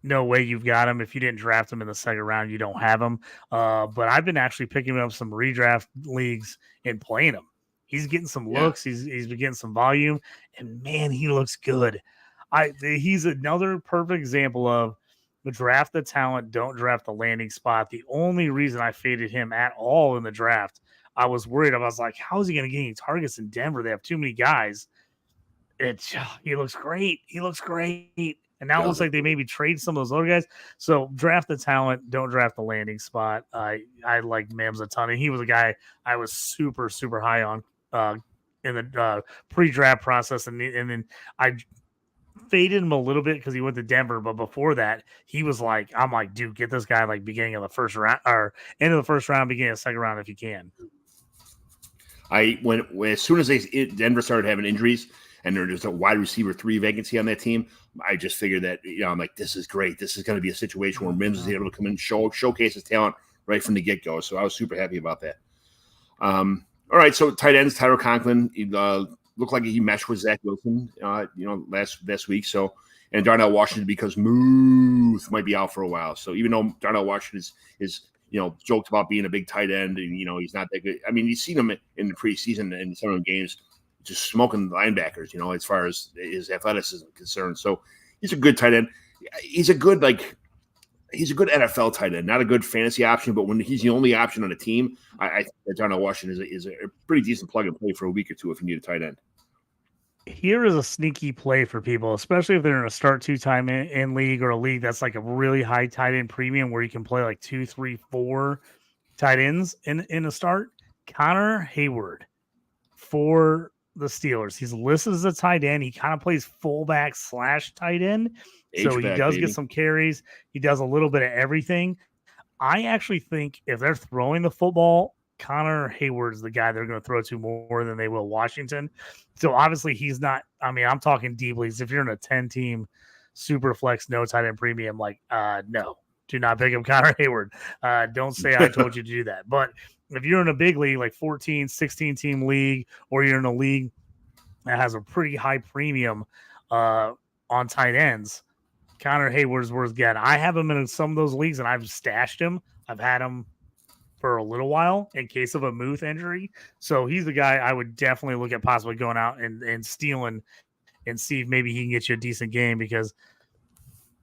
no way you've got him. If you didn't draft him in the second round, you don't have him. But I've been actually picking up some redraft leagues and playing him. He's getting some looks. He's been getting some volume, and man, he looks good. He's another perfect example of the draft the talent, don't draft the landing spot. The only reason I faded him at all in the draft, I was worried. I was like, how is he going to get any targets in Denver? They have too many guys. He looks great. He looks great. And now it looks like they maybe trade some of those other guys. So draft the talent, don't draft the landing spot. I like Mims a ton. And he was a guy I was super, super high on in the pre-draft process. And then I faded him a little bit because he went to Denver. But before that, he was like, I'm like, dude, get this guy like beginning of the first round or end of the first round, beginning of the second round if you can. As soon as Denver started having injuries and there's a wide receiver 3 vacancy on that team, I just figured that, I'm like, this is great. This is going to be a situation where Mims is able to come in and showcase his talent right from the get-go. So I was super happy about that. All right, so tight ends, Tyler Conklin, looked like he meshed with Zach Wilson, last week. So, and Darnell Washington, because Muth might be out for a while. So even though Darnell Washington is joked about being a big tight end, and he's not that good. I mean, you've seen him in the preseason and some of the games, just smoking linebackers. As far as his athleticism is concerned. So he's a good tight end. He's a good NFL tight end, not a good fantasy option, but when he's the only option on a team, I think that Darnell Washington is a pretty decent plug and play for a week or two if you need a tight end. Here is a sneaky play for people, especially if they're in a start 2 time in league or a league that's like a really high tight end premium where you can play like 2, 3, 4 tight ends in a start. Connor Hayward for the Steelers. He's listed as a tight end. He kind of plays fullback / tight end. So he does get some carries. He does a little bit of everything. I actually think if they're throwing the football, Connor Hayward's the guy they're going to throw to more than they will Washington. So obviously he's not, I'm talking deep leagues. If you're in a 10-team super flex, no tight end premium, no, do not pick up Connor Hayward. Don't say I told you to do that. But if you're in a big league, like 14, 16-team league, or you're in a league that has a pretty high premium on tight ends, Connor Hayward's worth getting. I have him in some of those leagues, and I've stashed him. I've had him for a little while in case of a Muth injury. So he's the guy I would definitely look at possibly going out and stealing and see if maybe he can get you a decent game, because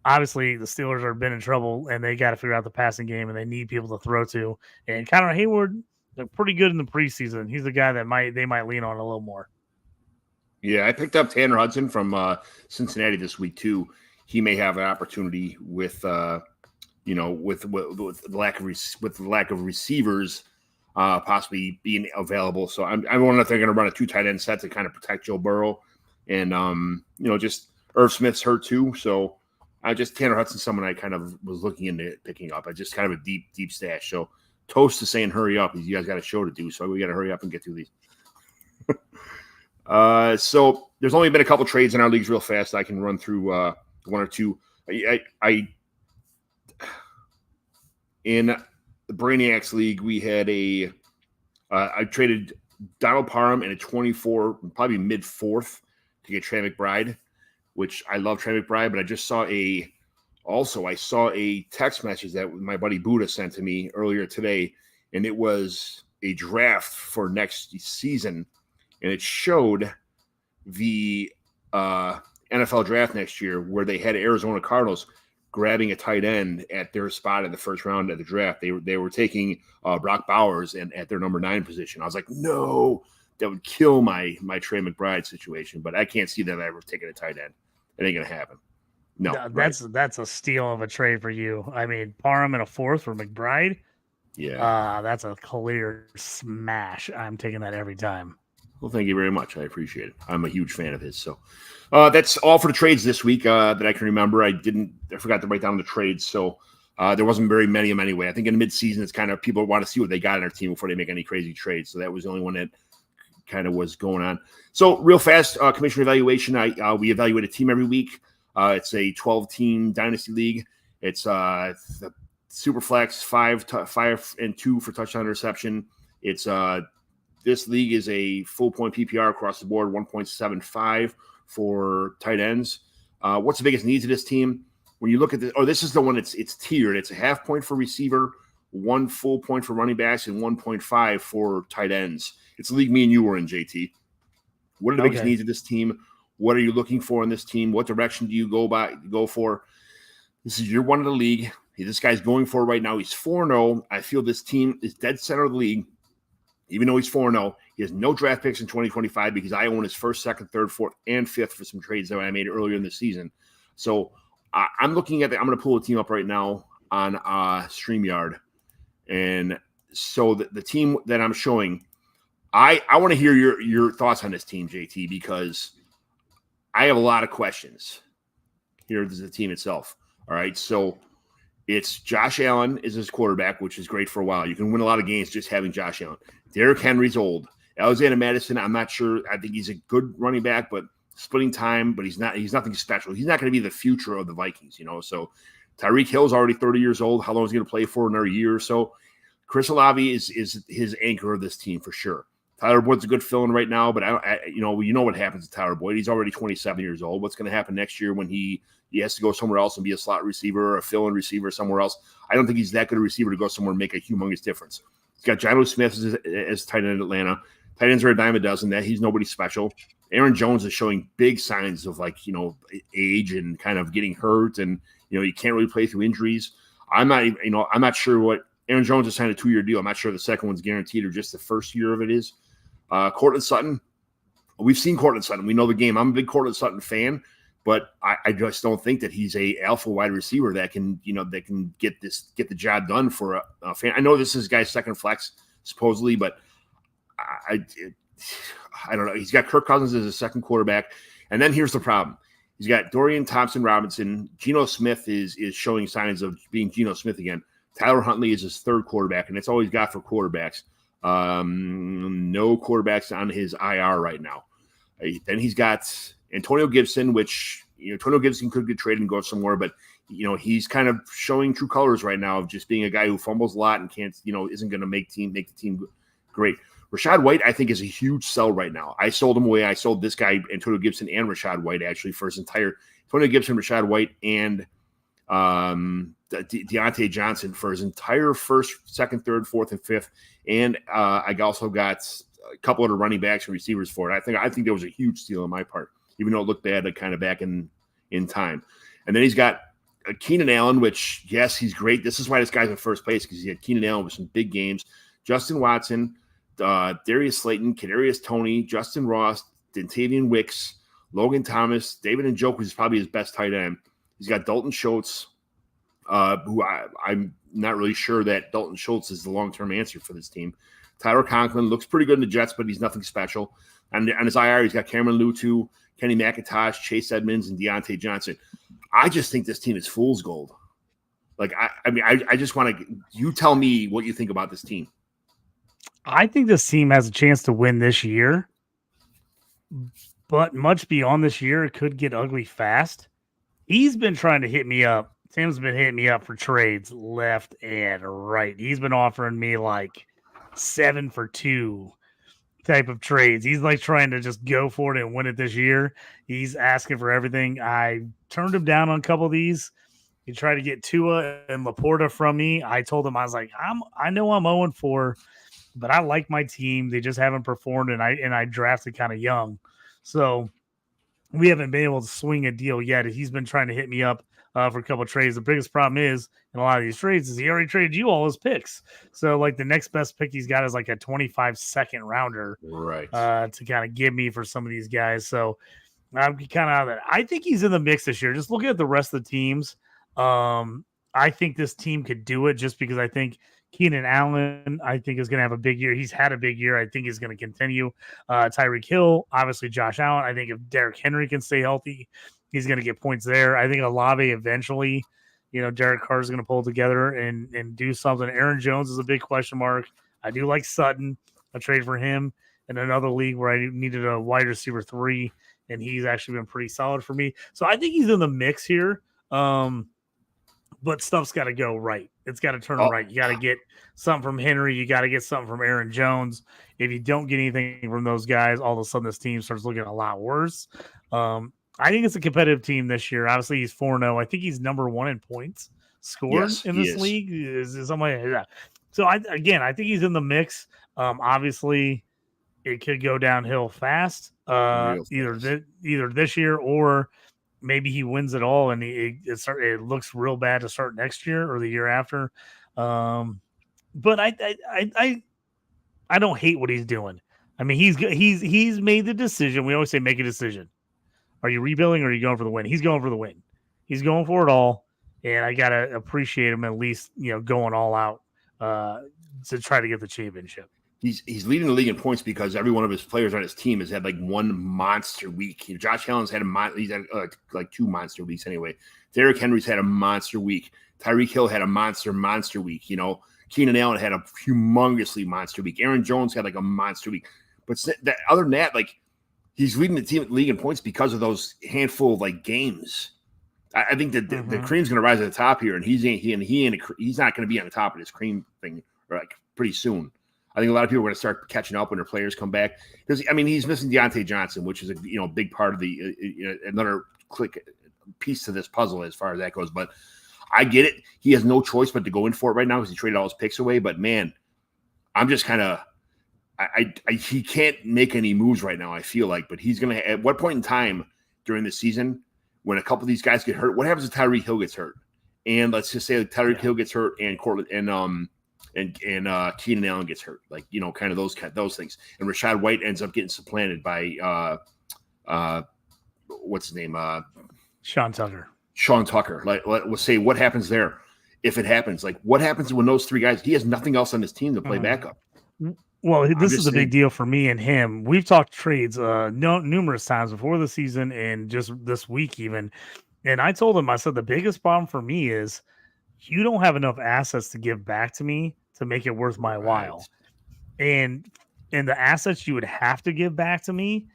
obviously the Steelers have been in trouble and they got to figure out the passing game and they need people to throw to. And Connor Hayward, they're pretty good in the preseason. He's the guy that they might lean on a little more. Yeah, I picked up Tanner Hudson from Cincinnati this week too. He may have an opportunity with the lack of receivers possibly being available. So I wonder if they're going to run a 2 tight end set to kind of protect Joe Burrow, and just Irv Smith's hurt too. So Tanner Hudson's someone I kind of was looking into picking up. I just kind of a deep stash. So Toast is saying hurry up. You guys got a show to do, so we got to hurry up and get through these. So there's only been a couple trades in our leagues real fast. I can run through one or two. I in the Brainiacs League, we had I traded Donald Parham in a 24, probably mid 4th to get Trey McBride, which I love Trey McBride, but I just saw I saw a text message that my buddy Buddha sent to me earlier today, and it was a draft for next season, and it showed the NFL draft next year where they had Arizona Cardinals grabbing a tight end at their spot in the first round of the draft. They were taking Brock Bowers and at their number 9 position. I was like, no, that would kill my Trey McBride situation. But I can't see them ever taking a tight end. It ain't gonna happen. No, that's a steal of a trade for you. I mean, Parham in a 4th for McBride. Yeah, that's a clear smash. I'm taking that every time. Well, thank you very much. I appreciate it. I'm a huge fan of his. So that's all for the trades this week that I can remember. I forgot to write down the trades, so there wasn't very many of them anyway. I think in midseason, it's kind of people want to see what they got in their team before they make any crazy trades. So that was the only one that kind of was going on. So real fast, commissioner evaluation. We evaluate a team every week. It's a 12-team dynasty league. It's the super flex 5 and 2 for touchdown interception. It's this league is a full point PPR across the board, 1.75 for tight ends. What's the biggest needs of this team? When you look at this, this is the one it's tiered. It's a half point for receiver, 1 full point for running backs, and 1.5 for tight ends. It's the league me and you were in, JT. What are the biggest needs of this team? What are you looking for in this team? What direction do you go for? This is year 1 of the league. This guy's going for it right now. He's 4-0. I feel this team is dead center of the league. Even though he's 4-0, he has no draft picks in 2025 because I own his 1st, 2nd, 3rd, 4th, and 5th for some trades that I made earlier in the season. So I'm looking at I'm going to pull a team up right now on StreamYard. And so the team that I'm showing, I want to hear your thoughts on this team, JT, because I have a lot of questions. Here is the team itself. All right, so it's Josh Allen is his quarterback, which is great for a while. You can win a lot of games just having Josh Allen. Derrick Henry's old. Alexander Madison, I'm not sure. I think he's a good running back, but splitting time, but he's nothing special. He's not going to be the future of the Vikings, So Tyreek Hill's already 30 years old. How long is he going to play for? Another year or so. Chris Olave is his anchor of this team for sure. Tyler Boyd's a good fill-in right now, but you know what happens to Tyler Boyd. He's already 27 years old. What's going to happen next year when he has to go somewhere else and be a slot receiver or a fill-in receiver somewhere else? I don't think he's that good a receiver to go somewhere and make a humongous difference. He's got Jonnu Smith as tight end in Atlanta. Tight ends are a dime a dozen. That he's nobody special. Aaron Jones is showing big signs of age and kind of getting hurt, and he can't really play through injuries. I'm not sure what Aaron Jones has signed a 2-year deal. I'm not sure the second one's guaranteed or just the first year of it is. Cortland Sutton, we've seen Cortland Sutton. We know the game. I'm a big Cortland Sutton fan, but I just don't think that he's a alpha wide receiver that can get the job done for a fan. I know this is guy's second flex supposedly, but I don't know. He's got Kirk Cousins as a second quarterback, and then here's the problem: he's got Dorian Thompson-Robinson. Geno Smith is showing signs of being Geno Smith again. Tyler Huntley is his third quarterback, and it's all he's got for quarterbacks. No quarterbacks on his IR right now. Then he's got Antonio Gibson, which Antonio Gibson could get traded and go somewhere, but he's kind of showing true colors right now of just being a guy who fumbles a lot and can't isn't going to make the team great. Rashad White, I think, is a huge sell right now. I sold him away. I sold this guy, Antonio Gibson, and Rashad White actually for his entire Antonio Gibson, Rashad White, and Deontay Johnson for his entire 1st, 2nd, 3rd, 4th, and 5th. And I also got a couple of the running backs and receivers for it. I think there was a huge steal on my part, even though it looked bad kind of back in time. And then he's got Keenan Allen, which, yes, he's great. This is why this guy's in first place, because he had Keenan Allen with some big games. Justin Watson, Darius Slayton, Kadarius Toney, Justin Ross, Dontavian Wicks, Logan Thomas, David Njoku is probably his best tight end. He's got Dalton Schultz, who I'm not really sure that Dalton Schultz is the long-term answer for this team. Tyler Conklin looks pretty good in the Jets, but he's nothing special. And on his IR, he's got Cameron Lutu, Kenny McIntosh, Chase Edmonds, and Deontay Johnson. I just think this team is fool's gold. Like, I just want to – you tell me what you think about this team. I think this team has a chance to win this year, but much beyond this year, it could get ugly fast. He's been trying to hit me up. Tim's been hitting me up for trades left and right. He's been offering me like 7 for 2 type of trades. He's like trying to just go for it and win it this year. He's asking for everything. I turned him down on a couple of these. He tried to get Tua and Laporta from me. I told him, I was like, I know I'm 0-4, but I like my team. They just haven't performed, and I drafted kind of young. So we haven't been able to swing a deal yet. He's been trying to hit me up for a couple of trades. The biggest problem is in a lot of these trades is he already traded you all his picks. So like the next best pick he's got is like a 25-second rounder, right? To kind of give me for some of these guys. So I'm kind of out of that. I think he's in the mix this year. Just looking at the rest of the teams, I think this team could do it just because I think Keenan Allen, I think, is going to have a big year. He's had a big year. I think he's going to continue. Tyreek Hill, obviously Josh Allen. I think if Derrick Henry can stay healthy, he's going to get points there. I think Olave eventually, Derek Carr is going to pull together and do something. Aaron Jones is a big question mark. I do like Sutton. I trade for him in another league where I needed a wide receiver 3, and he's actually been pretty solid for me. So I think he's in the mix here. But stuff's got to go right. It's got to turn right. You got to get something from Henry. You got to get something from Aaron Jones. If you don't get anything from those guys, all of a sudden this team starts looking a lot worse. I think it's a competitive team this year. Obviously, he's 4-0. I think he's number 1 in points scored in this league. Is something like that. So, I think he's in the mix. Obviously, it could go downhill fast, either this year or maybe he wins it all and it looks real bad to start next year or the year after. But I don't hate what he's doing. I mean, he's made the decision. We always say make a decision. Are you rebuilding or are you going for the win? He's going for the win. He's going for it all, and I gotta appreciate him at least, going all out to try to get the championship. He's leading the league in points because every one of his players on his team has had like one monster week. Josh Allen's had he's had like 2 monster weeks anyway. Derrick Henry's had a monster week. Tyreek Hill had a monster week. Keenan Allen had a humongously monster week. Aaron Jones had like a monster week. But other than that, like he's leading the league in points because of those handful of like games. I think that the cream's going to rise to the top here, and he's not going to be on the top of this cream thing like pretty soon. I think a lot of people are going to start catching up when their players come back because he's missing Deontay Johnson, which is a big part of the another piece to this puzzle as far as that goes. But I get it; he has no choice but to go in for it right now because he traded all his picks away. But man, I'm just kind of he can't make any moves right now. I feel like, but he's going to. At what point in time during the season when a couple of these guys get hurt? What happens if Tyreek Hill gets hurt? And let's just say Tyreek Hill gets hurt and Cortland and Keenan Allen gets hurt, like kind of those things. And Rachaad White ends up getting supplanted by what's his name? Sean Tucker. Like, let's say what happens there if it happens. Like, what happens when those 3 guys? He has nothing else on his team to play backup. Well, this is a big deal for me and him. We've talked trades numerous times before the season and just this week even. And I told him, I said the biggest problem for me is you don't have enough assets to give back to me to make it worth my while. And the assets you would have to give back to me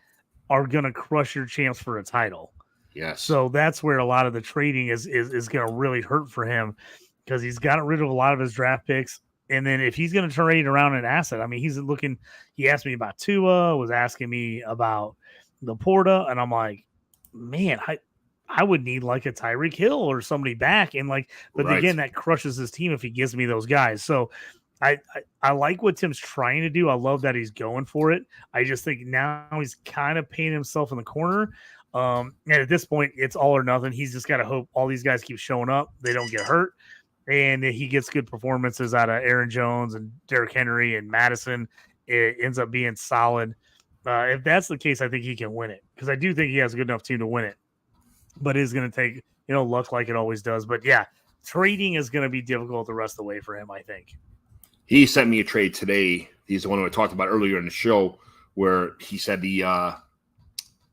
are going to crush your chance for a title. Yes. So that's where a lot of the trading is going to really hurt for him because he's gotten rid of a lot of his draft picks. And then if he's going to trade around an asset, I mean, he asked me about Tua, was asking me about Laporta, and I'm like, man, I would need like a Tyreek Hill or somebody back. And again, that crushes his team if he gives me those guys. So I like what Tim's trying to do. I love that he's going for it. I just think now he's kind of painting himself in the corner. And at this point, it's all or nothing. He's just got to hope all these guys keep showing up. They don't get hurt. And he gets good performances out of Aaron Jones and Derrick Henry and Madison. It ends up being solid. If that's the case, I think he can win it because I do think he has a good enough team to win it. But it's going to take, luck like it always does. But yeah, trading is going to be difficult the rest of the way for him, I think. He sent me a trade today. He's the one who I talked about earlier in the show where he said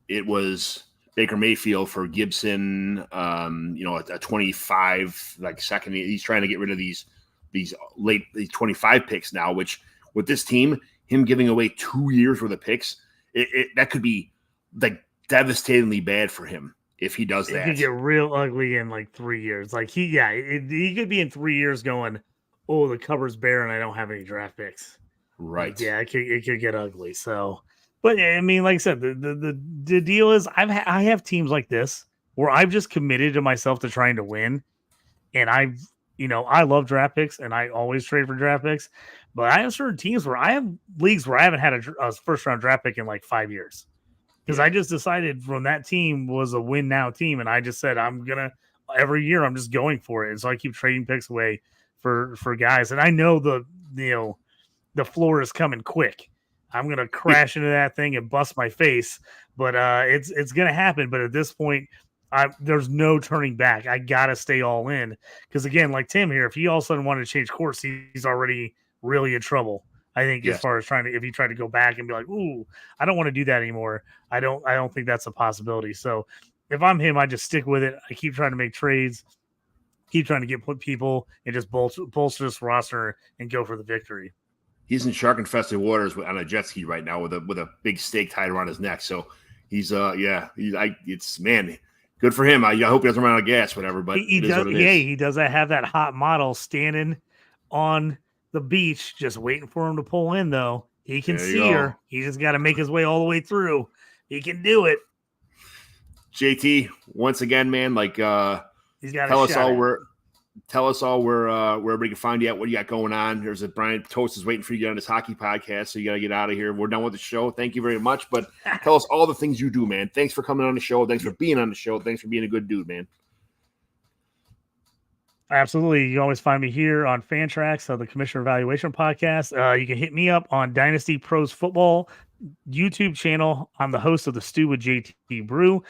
it was Baker Mayfield for Gibson, a 25 second. He's trying to get rid of these 25 picks now, which with this team, him giving away 2 years worth of picks, that could be devastatingly bad for him if he does that. It could get real ugly in 3 years. He could be in 3 years going, oh, the cover's bare and I don't have any draft picks. Right. Yeah, it could get ugly. So, but I mean, like I said, the deal is I have teams like this where I've just committed to myself to trying to win. And I love draft picks and I always trade for draft picks, but I have certain teams where I have leagues where I haven't had a first round draft pick in 5 years. Because I just decided from that team was a win now team. And I just said, every year I'm just going for it. And so I keep trading picks away for guys. And I know the floor is coming quick. I'm going to crash into that thing and bust my face, but it's going to happen. But at this point, there's no turning back. I got to stay all in. Because again, like Tim here, if he all of a sudden wanted to change course, he's already really in trouble. I think as far as if he tried to go back and be like, ooh, I don't want to do that anymore. I don't think that's a possibility. So if I'm him, I just stick with it. I keep trying to make trades, keep trying to get people and just bolster this roster and go for the victory. He's in shark-infested waters on a jet ski right now with a big stake tied around his neck. So he's good for him. I hope he doesn't run out of gas, whatever. But he does. He does have that hot model standing on the beach, just waiting for him to pull in. Though he can see her, he just got to make his way all the way through. He can do it. JT, once again, man, he's got. Tell us all where everybody can find you at, what you got going on. There's Brian Toast is waiting for you to get on this hockey podcast, so you got to get out of here. We're done with the show. Thank you very much. But tell us all the things you do, man. Thanks for coming on the show. Thanks for being on the show. Thanks for being a good dude, man. Absolutely. You always find me here on Fantrax, the Commissioner Evaluation Podcast. You can hit me up on Dynasty Pros Football YouTube channel. I'm the host of the Stew with JT Brew.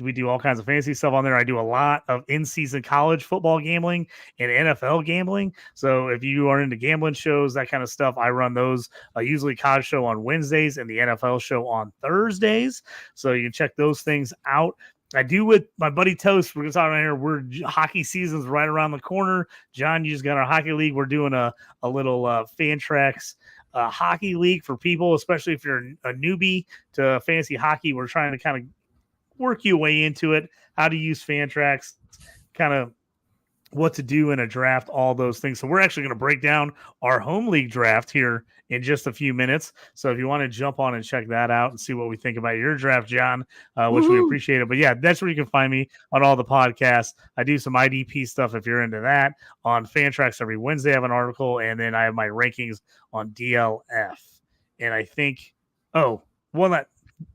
We do all kinds of fantasy stuff on there. I do a lot of in-season college football gambling and NFL gambling. So if you are into gambling shows, that kind of stuff, I run those. Usually college show on Wednesdays and the NFL show on Thursdays. So you can check those things out. I do with my buddy Toast. We're going to talk about here. Hockey season's right around the corner. John, you just got our hockey league. We're doing a little Fantrax hockey league for people, especially if you're a newbie to fantasy hockey. We're trying to kind of work your way into it, how to use Fantrax, kind of what to do in a draft, all those things. So we're actually going to break down our home league draft here in just a few minutes. So if you want to jump on and check that out and see what we think about your draft, John, which we appreciate it. But yeah, that's where you can find me on all the podcasts. I do some IDP stuff if you're into that on Fantrax every Wednesday. I have an article, and then I have my rankings on DLF. And I think,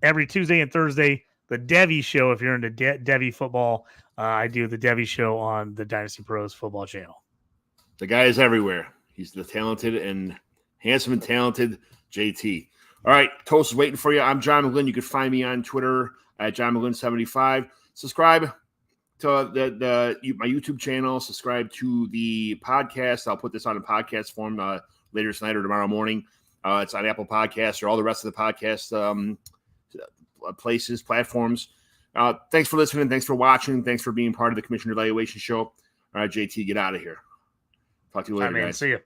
every Tuesday and Thursday, the Devy Show, if you're into Devy football, I do the Devy Show on the Dynasty Pros football channel. The guy is everywhere. He's the talented and handsome and talented JT. All right, Toast is waiting for you. I'm John McGlynn. You can find me on Twitter at John McGlynn75. Subscribe to my YouTube channel. Subscribe to the podcast. I'll put this on in podcast form later tonight or tomorrow morning. It's on Apple Podcasts or all the rest of the podcast platforms. Thanks for listening. Thanks for watching. Thanks for being part of the Commissioner Evaluation Show. All right, JT, get out of here. Talk to you later, guys. See you.